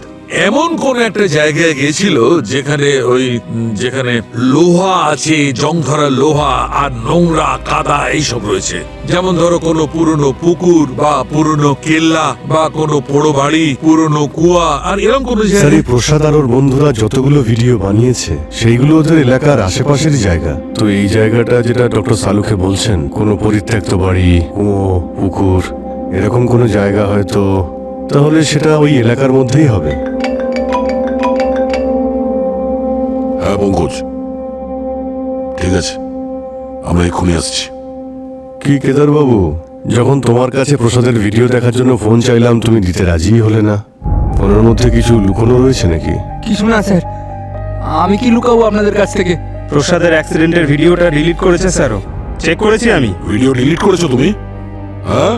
এমন কোন একটা জায়গায় গেছিল যেখানে লোহা আছে, জং ধরা লোহা আর নোংরা কাদা এইসব রয়েছে। যেমন ধরো কোনো পুরনো পুকুর বা পুরনো কেল্লা বা কোনো পোড়ো বাড়ি, পুরনো কুয়া, আর এরকম কোনো স্যার, জায়গা। এই প্রসাদ আর ওর বন্ধুরা যতগুলো ভিডিও বানিয়েছে সেইগুলো ওদের এলাকার আশেপাশেরই জায়গা। তো এই জায়গাটা যেটা ডক্টর সালুকে বলছেন, কোনো পরিত্যক্ত বাড়ি, কুয়ো, পুকুর, এরকম কোনো জায়গা হয়তো, তাহলে সেটা ওই এলাকার মধ্যেই হবে। হ্যাঁ পঙ্কজ, ঠিক আছে, আমরা এক্ষুনি আসছি। কি কেদার বাবু, যখন তোমার কাছে প্রসাদের ভিডিও দেখার জন্য ফোন চাইলাম তুমি দিতে রাজি হলে না। ফোনের মধ্যে কিছু লুকোনো রয়েছে নাকি? কিছু না স্যার, আমি কি লুকাবো আপনাদের কাছ থেকে? প্রসাদের অ্যাক্সিডেন্টের ভিডিওটা ডিলিট করেছে স্যারও, চেক করেছি আমি। ভিডিও ডিলিট করেছো তুমি? হ্যাঁ,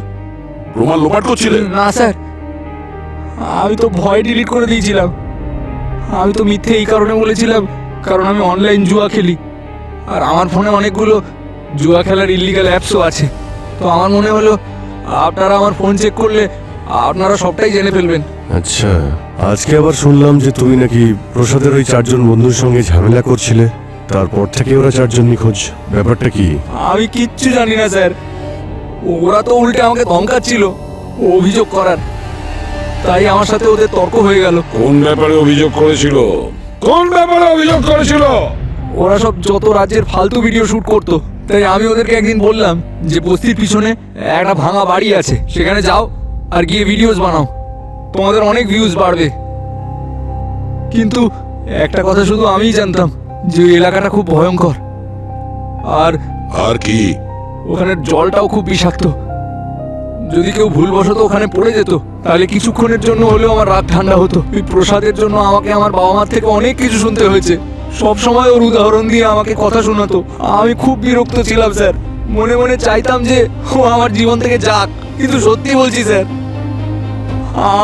প্রমাণ লোপাট করছিলে? না স্যার, আমি তো ভয় ডিলিট করে দিয়েছিলাম। আমি তো মিথ্যে এই কারণে বলেছিলাম কারণ আমি অনলাইন জুয়া খেলি, আর আমার ফোনে অনেকগুলো জুয়া খেলার ইল্লিগাল অ্যাপসও আছে। তো আমার মনে হলো আপনারা আমার ফোন চেক করলে আপনারা সবটাই জেনে ফেলবেন। আচ্ছা, আজকে আবার শুনলাম যে তুমি নাকি প্রসাদের ওই 4 জন বন্ধুর সঙ্গে ঝামেলা করছিলে, তারপর থেকে ওরা 4 জন নিখোঁজ। ব্যাপারটা কি? আমি কিচ্ছু জানি না স্যার, ওরা তো উল্টে আমাকে ধমকাচ্ছিল অভিযোগ করার, তাই আমার সাথে ওদের তর্ক হয়ে গেল। কোন ব্যাপারে অভিযোগ করেছিল? কোন ব্যাপারে অভিযোগ করেছিল? ওরা সব যত রাজ্যের ফালতু ভিডিও শুট করতো, তাই আমি ওদেরকে একদিন বললাম যে বস্তির পিছনে একটা ভাঙা বাড়ি আছে, সেখানে যাও আর গিয়ে ভিডিওস বানাও, তোমাদের অনেক ভিউজ বাড়বে। কিন্তু একটা কথা শুধু আমিই জানতাম যে ওই এলাকাটা খুব ভয়ঙ্কর, আর কি ওখানে জলটাও খুব বিষাক্ত। যদি কেউ ভুলবশত ওখানে পড়ে যেত তাহলে কিছুক্ষণের জন্য হলেও আমার রাগ ঠান্ডা হতো। এই প্রসাদের জন্য আমাকে আমার বাবা মার থেকে অনেক কিছু শুনতে হয়েছে, সব সময় ওর উদাহরণ দিয়ে আমাকে কথা শোনাতো। আমি খুব বিরক্ত ছিলাম স্যার, মনে মনে চাইতাম যে ও আমার জীবন থেকে যাক, কিন্তু সত্যি বলছি স্যার,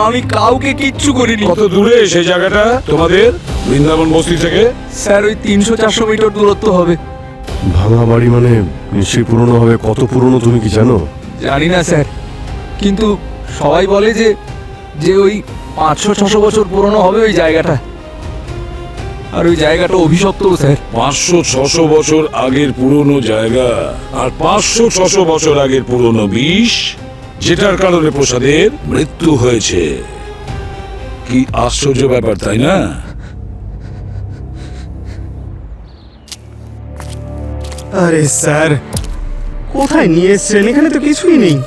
আমি কাউকে কিচ্ছু করিনি। কত দূরে সেই জায়গাটা তোমাদের বৃন্দাবন বস্তি থেকে? স্যার ওই 300-400 মিটার দূরত্ব হবে। ভাঙা বাড়ি মানে নিশ্চয়ই পুরনো হবে। কত পুরনো তুমি কি জানো? জানি না স্যার, কিন্তু সবাই বলে যে ওই 500-600 বছর পুরনো হবে ওই জায়গাটা, আর ওই জায়গাটা অভিশপ্ত স্যার। 500-600 বছর আগের পুরনো জায়গা আর 500-600 বছর আগের পুরনো বিষ, যেটার কারণে প্রসাদের মৃত্যু হয়েছে। কি আশ্চর্য ব্যাপার, তাই না? আরে স্যার, কোথায় নিয়ে এসছেন? এখানে তো কিছুই নেই।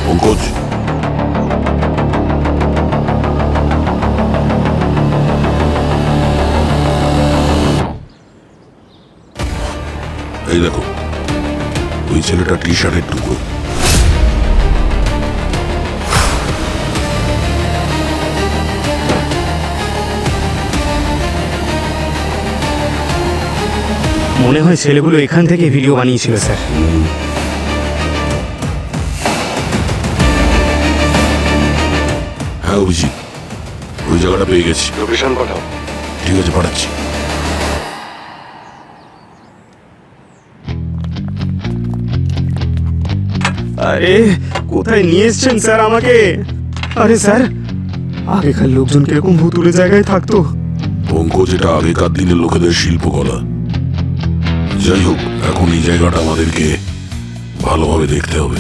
পঙ্কজ, এই দেখো, ওই ছেলেটা টি শার্টের টুকরো। মনে হয় ছেলেগুলো এখান থেকে ভিডিও বানিয়েছিল স্যার। হ্যাঁ অভিজিৎ, ওই জায়গাটা পেয়ে গেছি। লোকেশন পাঠাও। ঠিক আছে, পাঠাচ্ছি। আরে কোথায় নিয়ে এসছেন স্যার আমাকে? আরে স্যার, আগেকার লোকজন কিরকম ভুতুড়ে জায়গায় থাকতো। পঙ্কজ, এটা আগেকার দিনের লোকেদের শিল্পকলা। যাই হোক, এখন এই জায়গাটা আমাদেরকে ভালোভাবে দেখতে হবে।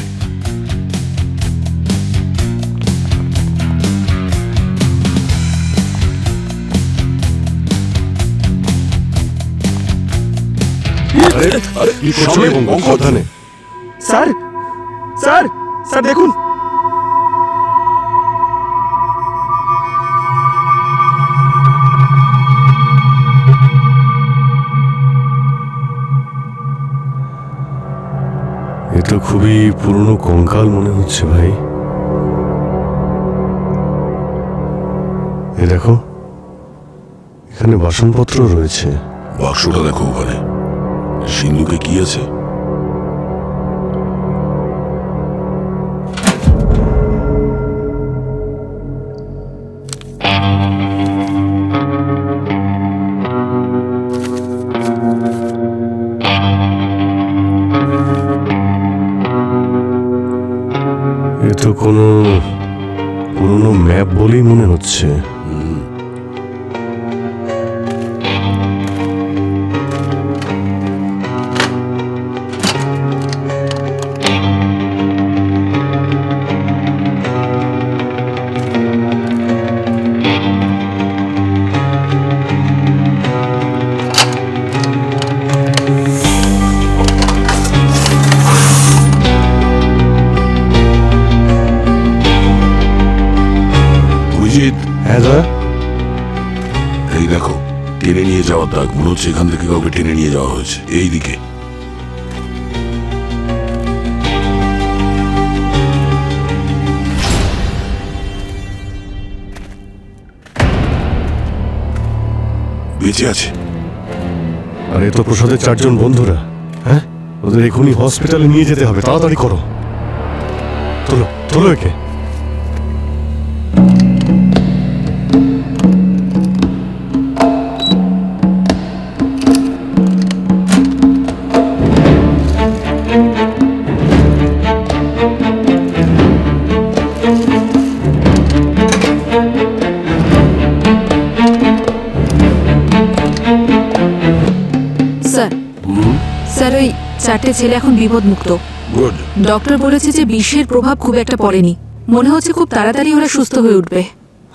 কি করছো পঙ্কজ? সাবধানে। স্যার স্যার স্যার দেখুন, এ তো খুবই পুরনো কঙ্কাল মনে হচ্ছে ভাই। এ দেখো, এখানে বাসনপত্র রয়েছে। বাক্সটা দেখো, ওখানে সিন্ধুকে কি আছে? এ তো কোনো পুরনো ম্যাপ বলেই মনে হচ্ছে। এই দেখো, টেনে নিয়ে যাওয়ার দাগ। মনে হচ্ছে এখান থেকে কাউকে টেনে নিয়ে যাওয়া হয়েছে। এই দিকে বেঁচে আছে। আর এ তো প্রসাদের 4 জন বন্ধুরা। হ্যাঁ, ওদের এখনই হসপিটালে নিয়ে যেতে হবে। তাড়াতাড়ি করো, তোলো তোলো একে। 4টে ছেলে এখন বিপদমুক্ত। গুড। ডক্টর বলেছে যে বিষের প্রভাব খুব একটা পড়েনি। মনে হচ্ছে খুব তাড়াতাড়ি ওরা সুস্থ হয়ে উঠবে।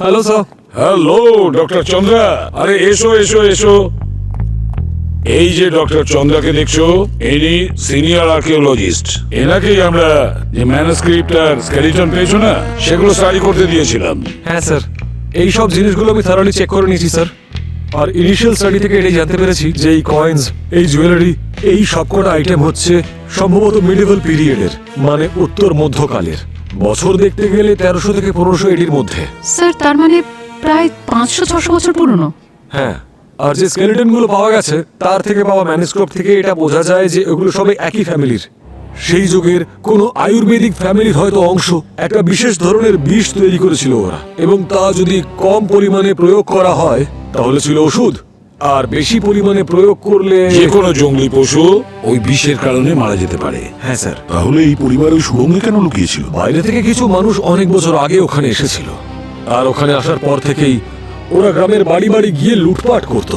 Hello sir. Hello doctor Chandra, আরে এসো এসো এসো। এই যে ডক্টর চন্দ্রাকে দেখছো, ইনি সিনিয়র আর্কিওলজিস্ট। এনাকেই আমরা যে ম্যানুস্ক্রিপ্ট আর স্কেলিটন পেয়েছো না, সেগুলো স্টাডি করতে দিয়েছিলাম। হ্যাঁ স্যার, এই সব জিনিসগুলো আমি থারলি চেক করে নিয়েছি স্যার। আর ইনিশিয়াল স্টাডি থেকে এটাই জানতে পেরেছি যে এই কয়েন্স, এই জুয়েলারি, এই সবকটা আইটেম হচ্ছে সম্ভবত মিডিভেল পিরিয়ডের, মানে উত্তর মধ্যকালের। বছর দেখতে গেলে 1300 থেকে 1500 এডির মধ্যে। স্যার তার মানে প্রায় 500-600 বছর পুরনো। হ্যাঁ, আর যে স্কেলেটন গুলো পাওয়া গেছে তার থেকে পাওয়া ম্যানুস্ক্রিপ্ট থেকে এটা বোঝা যায় যে এগুলো সবাই একই ফ্যামিলির। সেই যুগের কোনো আয়ুর্বেদিক ফ্যামিলির হয়তো অংশ একটা বিশেষ ধরনের বিষ তৈরি করেছিল ওরা, এবং তা যদি কম পরিমাণে প্রয়োগ করা হয় তাহলে ছিল ওষুধ, আর বেশি পরিমাণে প্রয়োগ করলে যে কোনো জঙ্গলি পশু ওই বিষের কারণে মারা যেতে পারে। হ্যাঁ স্যার। তাহলে এই পরিবার ওই সুড়ঙ্গে কেন লুকিয়েছিল? বাইরে থেকে কিছু মানুষ অনেক বছর আগে ওখানে এসেছিল, আর ওখানে আসার পর থেকেই ওরা গ্রামের বাড়ি বাড়ি গিয়ে লুটপাট করত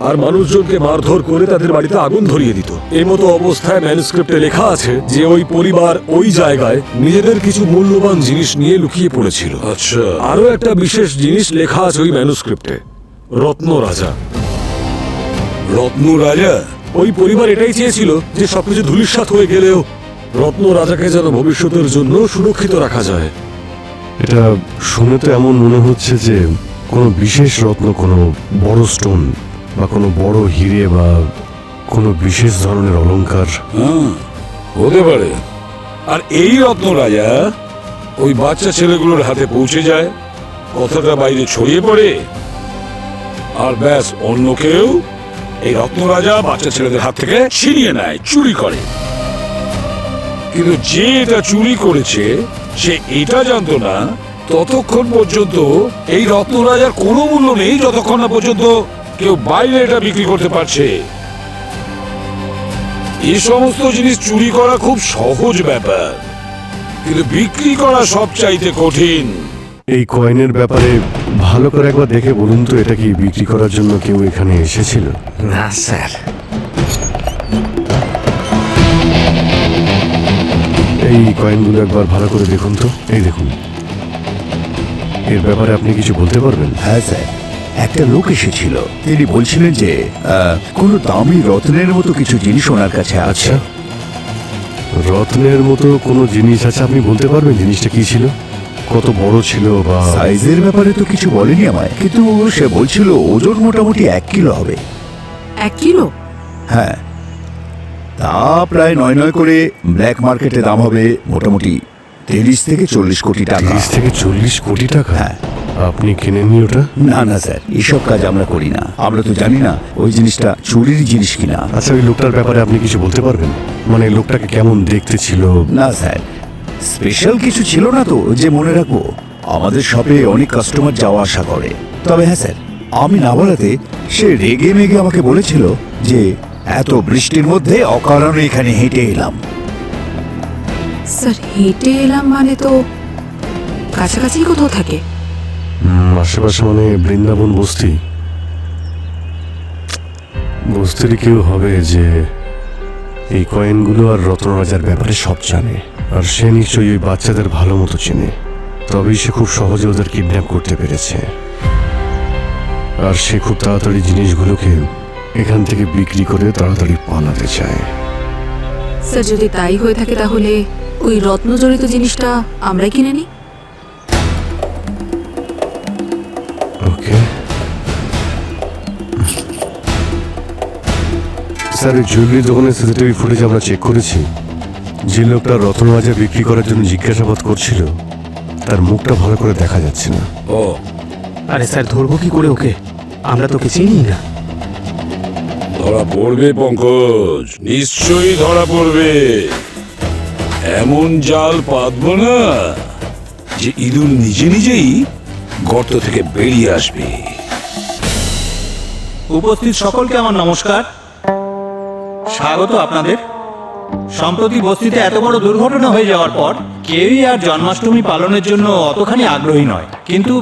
আর মানুষজনকে মারধর করে তাদের বাড়িতে আগুন ধরিয়ে দিত। এই মতো অবস্থায় ম্যানুস্ক্রিপ্টে লেখা আছে যে ওই পরিবার ওই জায়গায় নিজেদের কিছু মূল্যবান জিনিস নিয়ে লুকিয়ে পড়েছিল। আচ্ছা। আরো একটা বিশেষ জিনিস লেখা আছে ওই ম্যানুস্ক্রিপ্টে, রত্ন রাজা। রত্ন রাজা? ওই পরিবার এটাই চেয়েছিল যে সবকিছু ধূলিসাৎ হয়ে গেলেও রত্ন রাজাকে যেন ভবিষ্যতের জন্য সুরক্ষিত রাখা যায়। এটা শুনে তো এমন মনে হচ্ছে যে কোনো বিশেষ রত্ন, কোনো বড় স্টোন বা কোনো বড় হিরে বা কোনো বিশেষ ধরনের অলংকার। হ্যাঁ, হতে পারে। আর এই রত্ন রাজা ওই বাচ্চা ছেলেগুলোর হাতে পৌঁছে যায়, কথাটা বাইরে ছড়িয়ে পড়ে, আর ব্যাস অন্য কেউ এই রত্ন রাজা বাচ্চা ছেলেদের হাত থেকে ছিনিয়ে নেয়, চুরি করে। কিন্তু যে এটা চুরি করেছে সে এটা জানতো না ততক্ষণ পর্যন্ত এই রত্ন রাজার কোনো মূল্য নেই, যতক্ষণ না পর্যন্ত কেউ বাইরে এটা বিক্রি করতে পারছে। এই সমস্ত জিনিস চুরি করা খুব সহজ ব্যাপার, কিন্তু বিক্রি করা সবচাইতে কঠিন। এই কয়েনের ব্যাপারে ভালো করে একবার দেখে বলুন তো, এটা কি বিক্রি করার জন্য কেউ এখানে এসেছিল? না স্যার। এই কয়েনগুলো একবার ভালো করে দেখুন তো। এই দেখুন, এর ব্যাপারে আপনি কিছু বলতে পারবেন? হ্যাঁ স্যার, একটা লোক এসেছিল। তিনি বলছিলেন যে কোনো দামি রত্নের মতো কিছু জিনিস ওনার কাছে আছে। রত্নের মতো কোনো জিনিস আছে? আপনি বলতে পারবেন জিনিসটা কি ছিল, কত বড় ছিল বা? সাইজের ব্যাপারে তো কিছু বলেনি আমায়, কিন্তু সে বলছিল ওজন মোটামুটি 1 কিলো হবে। 1 কিলো? হ্যাঁ, তা প্রায় 9 করে ব্ল্যাক মার্কেটে দাম হবে মোটামুটি 30 থেকে 40 কোটি টাকা। 30 থেকে 40 কোটি টাকা? হ্যাঁ। আপনি কিনেননি ওটা? না না স্যার, এসব কাজ আমরা করি না। আমরা তো জানি না ওই জিনিসটা চুরির জিনিস কিনা। আচ্ছা, ওই লোকটার ব্যাপারে আপনি কিছু বলতে পারবেন? মানে লোকটাকে কেমন দেখতে ছিল? না স্যার, স্পেশাল কিছু ছিল না তো যে মনে রাখবো। আমাদের শপে অনেক কাস্টমার যাওয়া আসা করে। তবে হ্যাঁ স্যার, আমি না বলাতে সে রেগে মেগে আমাকে বলেছিল যে এত বৃষ্টির মধ্যে অকারণে এখানে হেঁটে এলাম। স্যার হেঁটে এলাম মানে তো কাছাকাছি কোথাও থাকে? আশেপাশে মানে বৃন্দাবন বস্তি। বস্তির কেউ হবে যে এই কয়েনগুলো আর রত্নরাজার ব্যাপারে সব জানে, আর সে নিশ্চয়ই ওই বাচ্চাদের ভালো মতো চেনে। তবেই সে খুব সহজে ওদের কিডন্যাপ করতে পেরেছে, আর সে খুব তাড়াতাড়ি জিনিসগুলোকে এখান থেকে বিক্রি করে তাড়াতাড়ি পালাতে চায়। স্যার যদি তাই হয়ে থাকে তাহলে ওই রত্ন জড়িত জিনিসটা আমরাই কিনে নিই। ওকে স্যার, এই জুয়েলারি দোকানের সিসিটিভি ফুটেজ আমরা চেক করেছি। যে লোকটা রত্নরাজা বিক্রি করার জন্য জিজ্ঞাসাবাদ করছিল তার মুখটা ভালো করে দেখা যাচ্ছে না। ও আরে স্যার, ধরবো কি করে ওকে? আমরা তোকে চিনি না। ধরা পড়বে পঙ্কজ, নিশ্চয়ই ধরা পড়বে। এমন জাল পাতবো না যে ইঁদুর নিজে নিজেই গর্ত থেকে বেরিয়ে আসবে। উপস্থিত সকলকে আমার নমস্কার, স্বাগত আপনাদের। সম্প্রতি বস্তিতে এত বড় দুর্ঘটনা হয়ে যাওয়ার পর কেউই আর জন্মাষ্টমী পালনের জন্য অতখানি আগ্রহী নয়, কিন্তু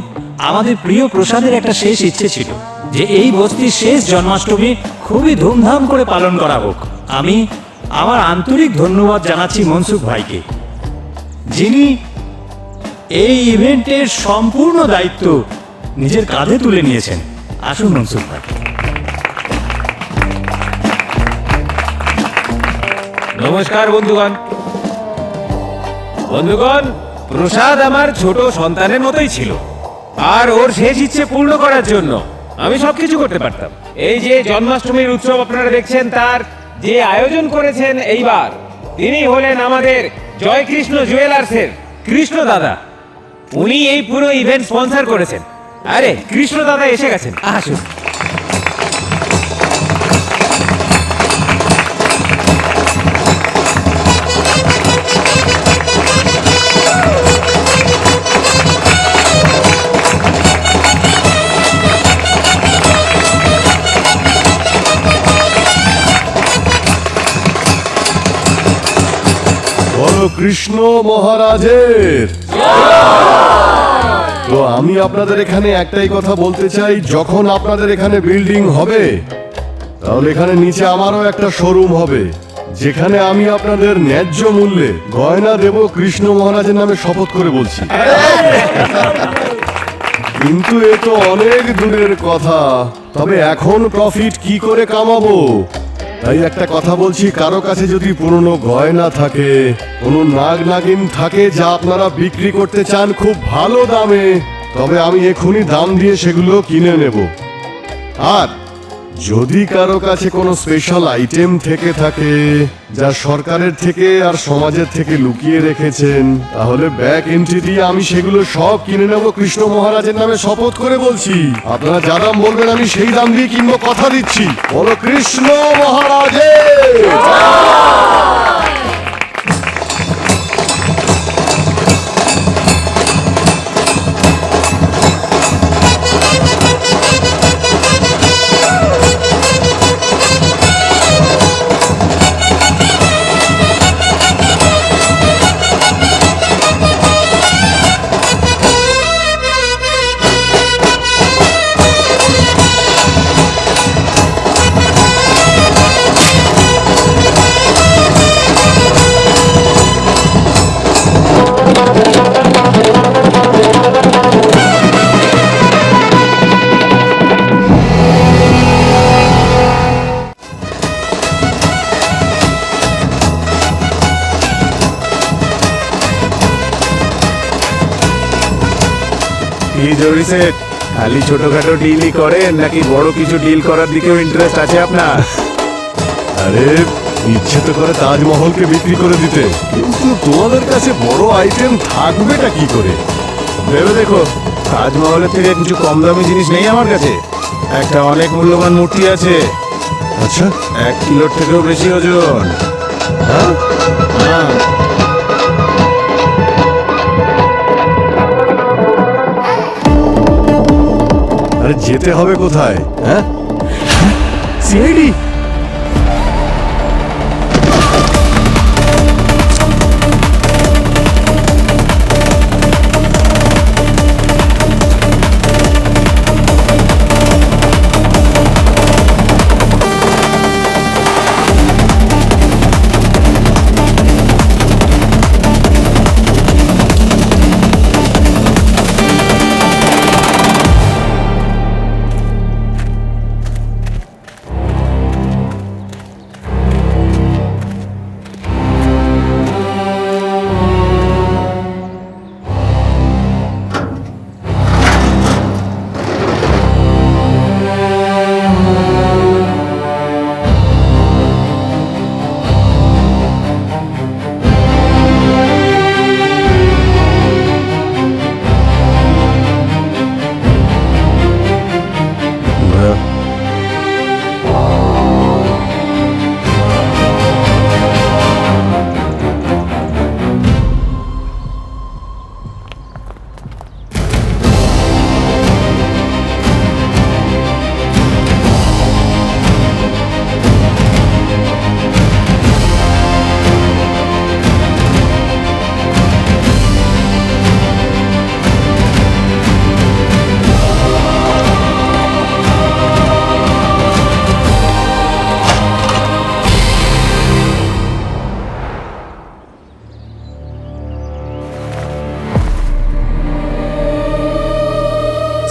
আমাদের প্রিয় প্রসাদের একটা শেষ ইচ্ছে ছিল যে এই বস্তির শেষ জন্মাষ্টমী খুবই ধুমধাম করে পালন করা হোক। আমি আমার আন্তরিক ধন্যবাদ জানাচ্ছি মনসুখ ভাইকে, যিনি এই ইভেন্টের সম্পূর্ণ দায়িত্ব নিজের কাঁধে তুলে নিয়েছেন। আসুন মনসুখ ভাই। নমস্কার বন্ধুগণ। প্রসাদ আমার ছোট সন্তানের মতোই ছিল, আর ওর শেষ ইচ্ছে পূর্ণ করার জন্য আমি সবকিছু করতে পারতাম। এই যে জন্মাষ্টমীর উৎসব আপনারা দেখছেন, তার যে আয়োজন করেছেন এইবার, তিনি হলেন আমাদের জয়কৃষ্ণ জুয়েলার্সের কৃষ্ণ দাদা। উনি এই পুরো ইভেন্ট স্পন্সর করেছেন। আরে কৃষ্ণ দাদা এসে গেছেন, আসুন। বলো কৃষ্ণ মহারাজের। তো আমি আপনাদের এখানে একটাই কথা বলতে চাই, যখন আপনাদের এখানে বিল্ডিং হবে, তাহলে এখানে নিচে আমারও একটা শোরুম হবে, যেখানে আমি আপনাদের ন্যায্য মূল্যে গয়না দেব কৃষ্ণ মহারাজের নামে শপথ করে বলছি। কিন্তু এ তো অনেক দূরের কথা। তবে এখন প্রফিট কি করে কামাবো, তাই একটা কথা বলছি, কারো কাছে যদি পুরনো গয়না থাকে, কোনো নাগ নাগিন থাকে যা আপনারা বিক্রি করতে চান খুব ভালো দামে, তবে আমি এখনই দাম দিয়ে সেগুলো কিনে নেব। আর যদি কারো কাছে কোনো স্পেশাল আইটেম থেকে থাকে যা সরকারের থেকে আর সমাজের থেকে লুকিয়ে রেখেছেন, তাহলে ব্যাক এন্ট্রি দিয়ে আমি সেগুলো সব কিনে নেব কৃষ্ণ মহারাজের নামে শপথ করে বলছি। আপনারা যা দাম বলবেন আমি সেই দাম দিয়ে কিনবো, কথা দিচ্ছি। বলো কৃষ্ণ মহারাজের। খালি ছোটখাটো ডিলই করেন নাকি বড় কিছু ডিল করার দিকেও ইন্টারেস্ট আছে আপনার? আরে ইচ্ছে তো করে তাজমহলকে বিক্রি করে দিতে, কিন্তু তোমাদের কাছে বড় আইটেম থাকবেটা কি করে? ভেবে দেখো, তাজমহলের থেকে কিছু কম দামি জিনিস নেই আমার কাছে। একটা অনেক মূল্যবান মূর্তি আছে। আচ্ছা, 1 কিলোর থেকেও বেশি ওজন। হ্যাঁ হ্যাঁ। আরে যেতে হবে কোথায়? হ্যাঁ, সিআইডি।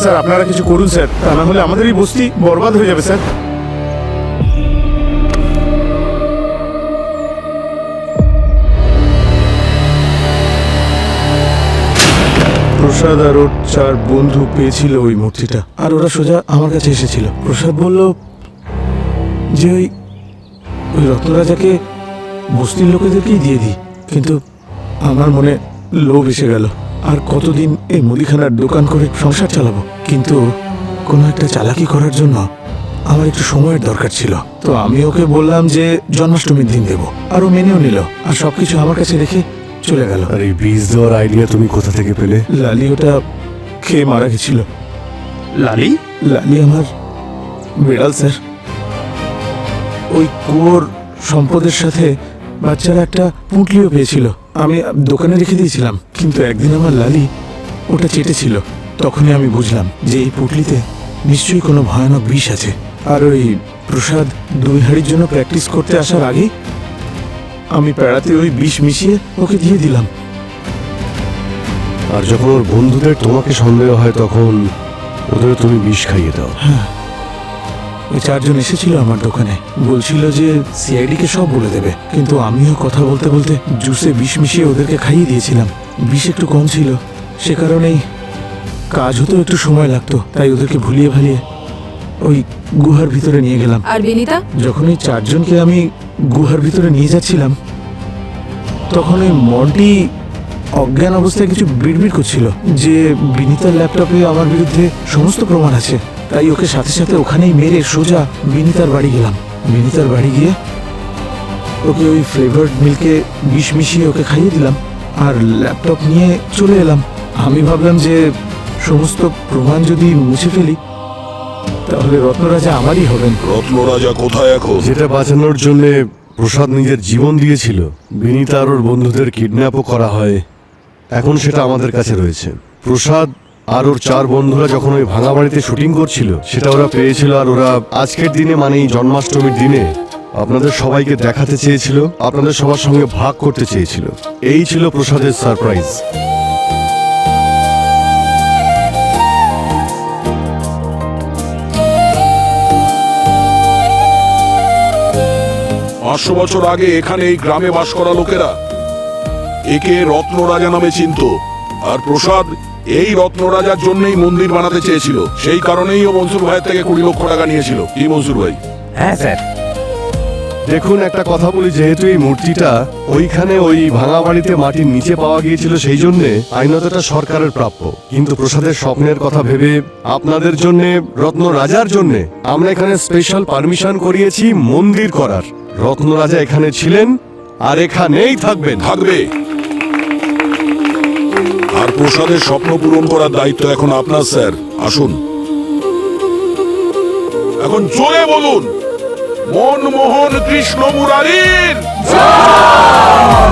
স্যার আপনারা কিছু করুন স্যার, তা না হলে আমাদের এই বস্তি বরবাদ হয়ে যাবে স্যার। প্রসাদ আর ওর 4 বন্ধু পেয়েছিল ওই মূর্তিটা, আর ওরা সোজা আমার কাছে এসেছিল। প্রসাদ বলল যে ওই রত্নরাজাকে বস্তির লোকেদেরকেই দিয়ে দিই, কিন্তু আমার মনে লোভ এসে গেল। আর কতদিন এই মুদিখানার দোকান করে সংসার চালাবো, কিন্তু কোনো একটা চালাকি করার জন্য আমার একটু সময়ের দরকার ছিল। তো আমি ওকে বললাম যে জন্মাষ্টমীর দিন দেবো, আর ও মেনেও নিল, আর সবকিছু আমার কাছে রেখে চলে গেল। আর এই বীজ দেওয়ার আইডিয়া তুমি কোথা থেকে পেলে? লালি ওটা খেয়ে মারা গেছিল। লালি? লালি আমার বিড়াল স্যার। ওই কুয়োর সম্পদের সাথে বাচ্চারা একটা পুঁটলিও পেয়েছিল, আমি দোকানে রেখে দিয়েছিলাম, কিন্তু একদিন আমার লালি ওটা চেটেছিল। তখনই আমি বুঝলাম যে এই পুঁটলিতে নিশ্চয়ই কোনো ভয়ানক বিষ আছে। আর ওই প্রসাদ 2 হাঁড়ির জন্য প্র্যাকটিস করতে আসার আগেই আমি পেড়াতে ওই বিষ মিশিয়ে ওকে দিয়ে দিলাম। আর যখন ওর বন্ধুদের তোমাকে সন্দেহ হয় তখন ওদের তুমি বিষ খাইয়ে দাও? হ্যাঁ, ওই 4 জন এসেছিল আমার দোকানে, বলছিল যে সিআইডি কে সব বলে দেবে, কিন্তু আমিও কথা বলতে বলতে জুসে বিষ মিশিয়ে ওদেরকে খাইয়ে দিয়েছিলাম। বিষ একটু কম ছিল, সে কারণেই কাজ হতো একটু সময় লাগতো, তাই ওদেরকে ভুলিয়ে ভালিয়ে ওই গুহার ভিতরে নিয়ে গেলাম। আর বিনিতা? যখন ওই 4 জনকে আমি গুহার ভিতরে নিয়ে যাচ্ছিলাম, তখন ওই মন্টি অজ্ঞান অবস্থায় কিছু বিড়বিড় করছিল যে বিনিতার ল্যাপটপে আমার বিরুদ্ধে সমস্ত প্রমাণ আছে। তাই ওকে সাথে সাথে ওখানেই মেরে সোজা বিনিতার বাড়ি গেলাম। বিনিতার বাড়ি গিয়ে ওকে ওই ফ্লেভার্ড মিল্কে বিষ মিশিয়ে ওকে খাইয়ে দিলাম, আর ল্যাপটপ নিয়ে চলে এলাম। আমি ভাবলাম যে সমস্ত প্রমাণ যদি মুছে ফেলি তাহলে রত্নরাজা আমারই হবেন। রত্নরাজা কোথায় এখন? যেটা বাঁচানোর জন্য প্রসাদ নিজের জীবন দিয়েছিল, বিনীতা আর ওর বন্ধুদের কিডন্যাপও করা হয়, এখন সেটা আমাদের কাছে রয়েছে। প্রসাদ আর ওর 4 বন্ধুরা যখন ওই ভাঙা বাড়িতে শুটিং করছিল সেটা ওরা পেয়েছিল, আর ওরা আজকের দিনে মানে এই জন্মাষ্টমীর দিনে আপনাদের সবাইকে দেখাতে চেয়েছিল, আপনাদের সবার সঙ্গে ভাগ করতে চেয়েছিল। এই ছিল প্রসাদের সারপ্রাইজ। 500 বছর আগে এখানে এই গ্রামে বাস করা লোকেরা একে রত্নরাজা নামে চিনত, আর প্রসাদ এই রত্নরাজার জন্যই মন্দির বানাতে চেয়েছিল। সেই কারণেই ও মনসুর ভাইয়ের থেকে 20 লক্ষ টাকা নিয়েছিল। কি মনসুর ভাই? হ্যাঁ স্যার। দেখুন, একটা কথা বলি, যেহেতু এই মূর্তিটা ওইখানে ওই ভাঙা বাড়িতে মাটির নিচে পাওয়া গিয়েছিল, সেই জন্য আইনতটা সরকারের প্রাপ্য, কিন্তু প্রসাদের স্বপ্নের কথা ভেবে আপনাদের জন্য, রত্নরাজার জন্য আমরা এখানে স্পেশাল পারমিশন করিয়েছি মন্দির করার। রত্নরাজা এখানে ছিলেন আর এখানেই থাকবেন। থাকবে। আর প্রসাদের স্বপ্ন পূরণ করার দায়িত্ব এখন আপনার স্যার। আসুন এখন জোরে বলুন, মনমোহন কৃষ্ণ মুরারির জয়।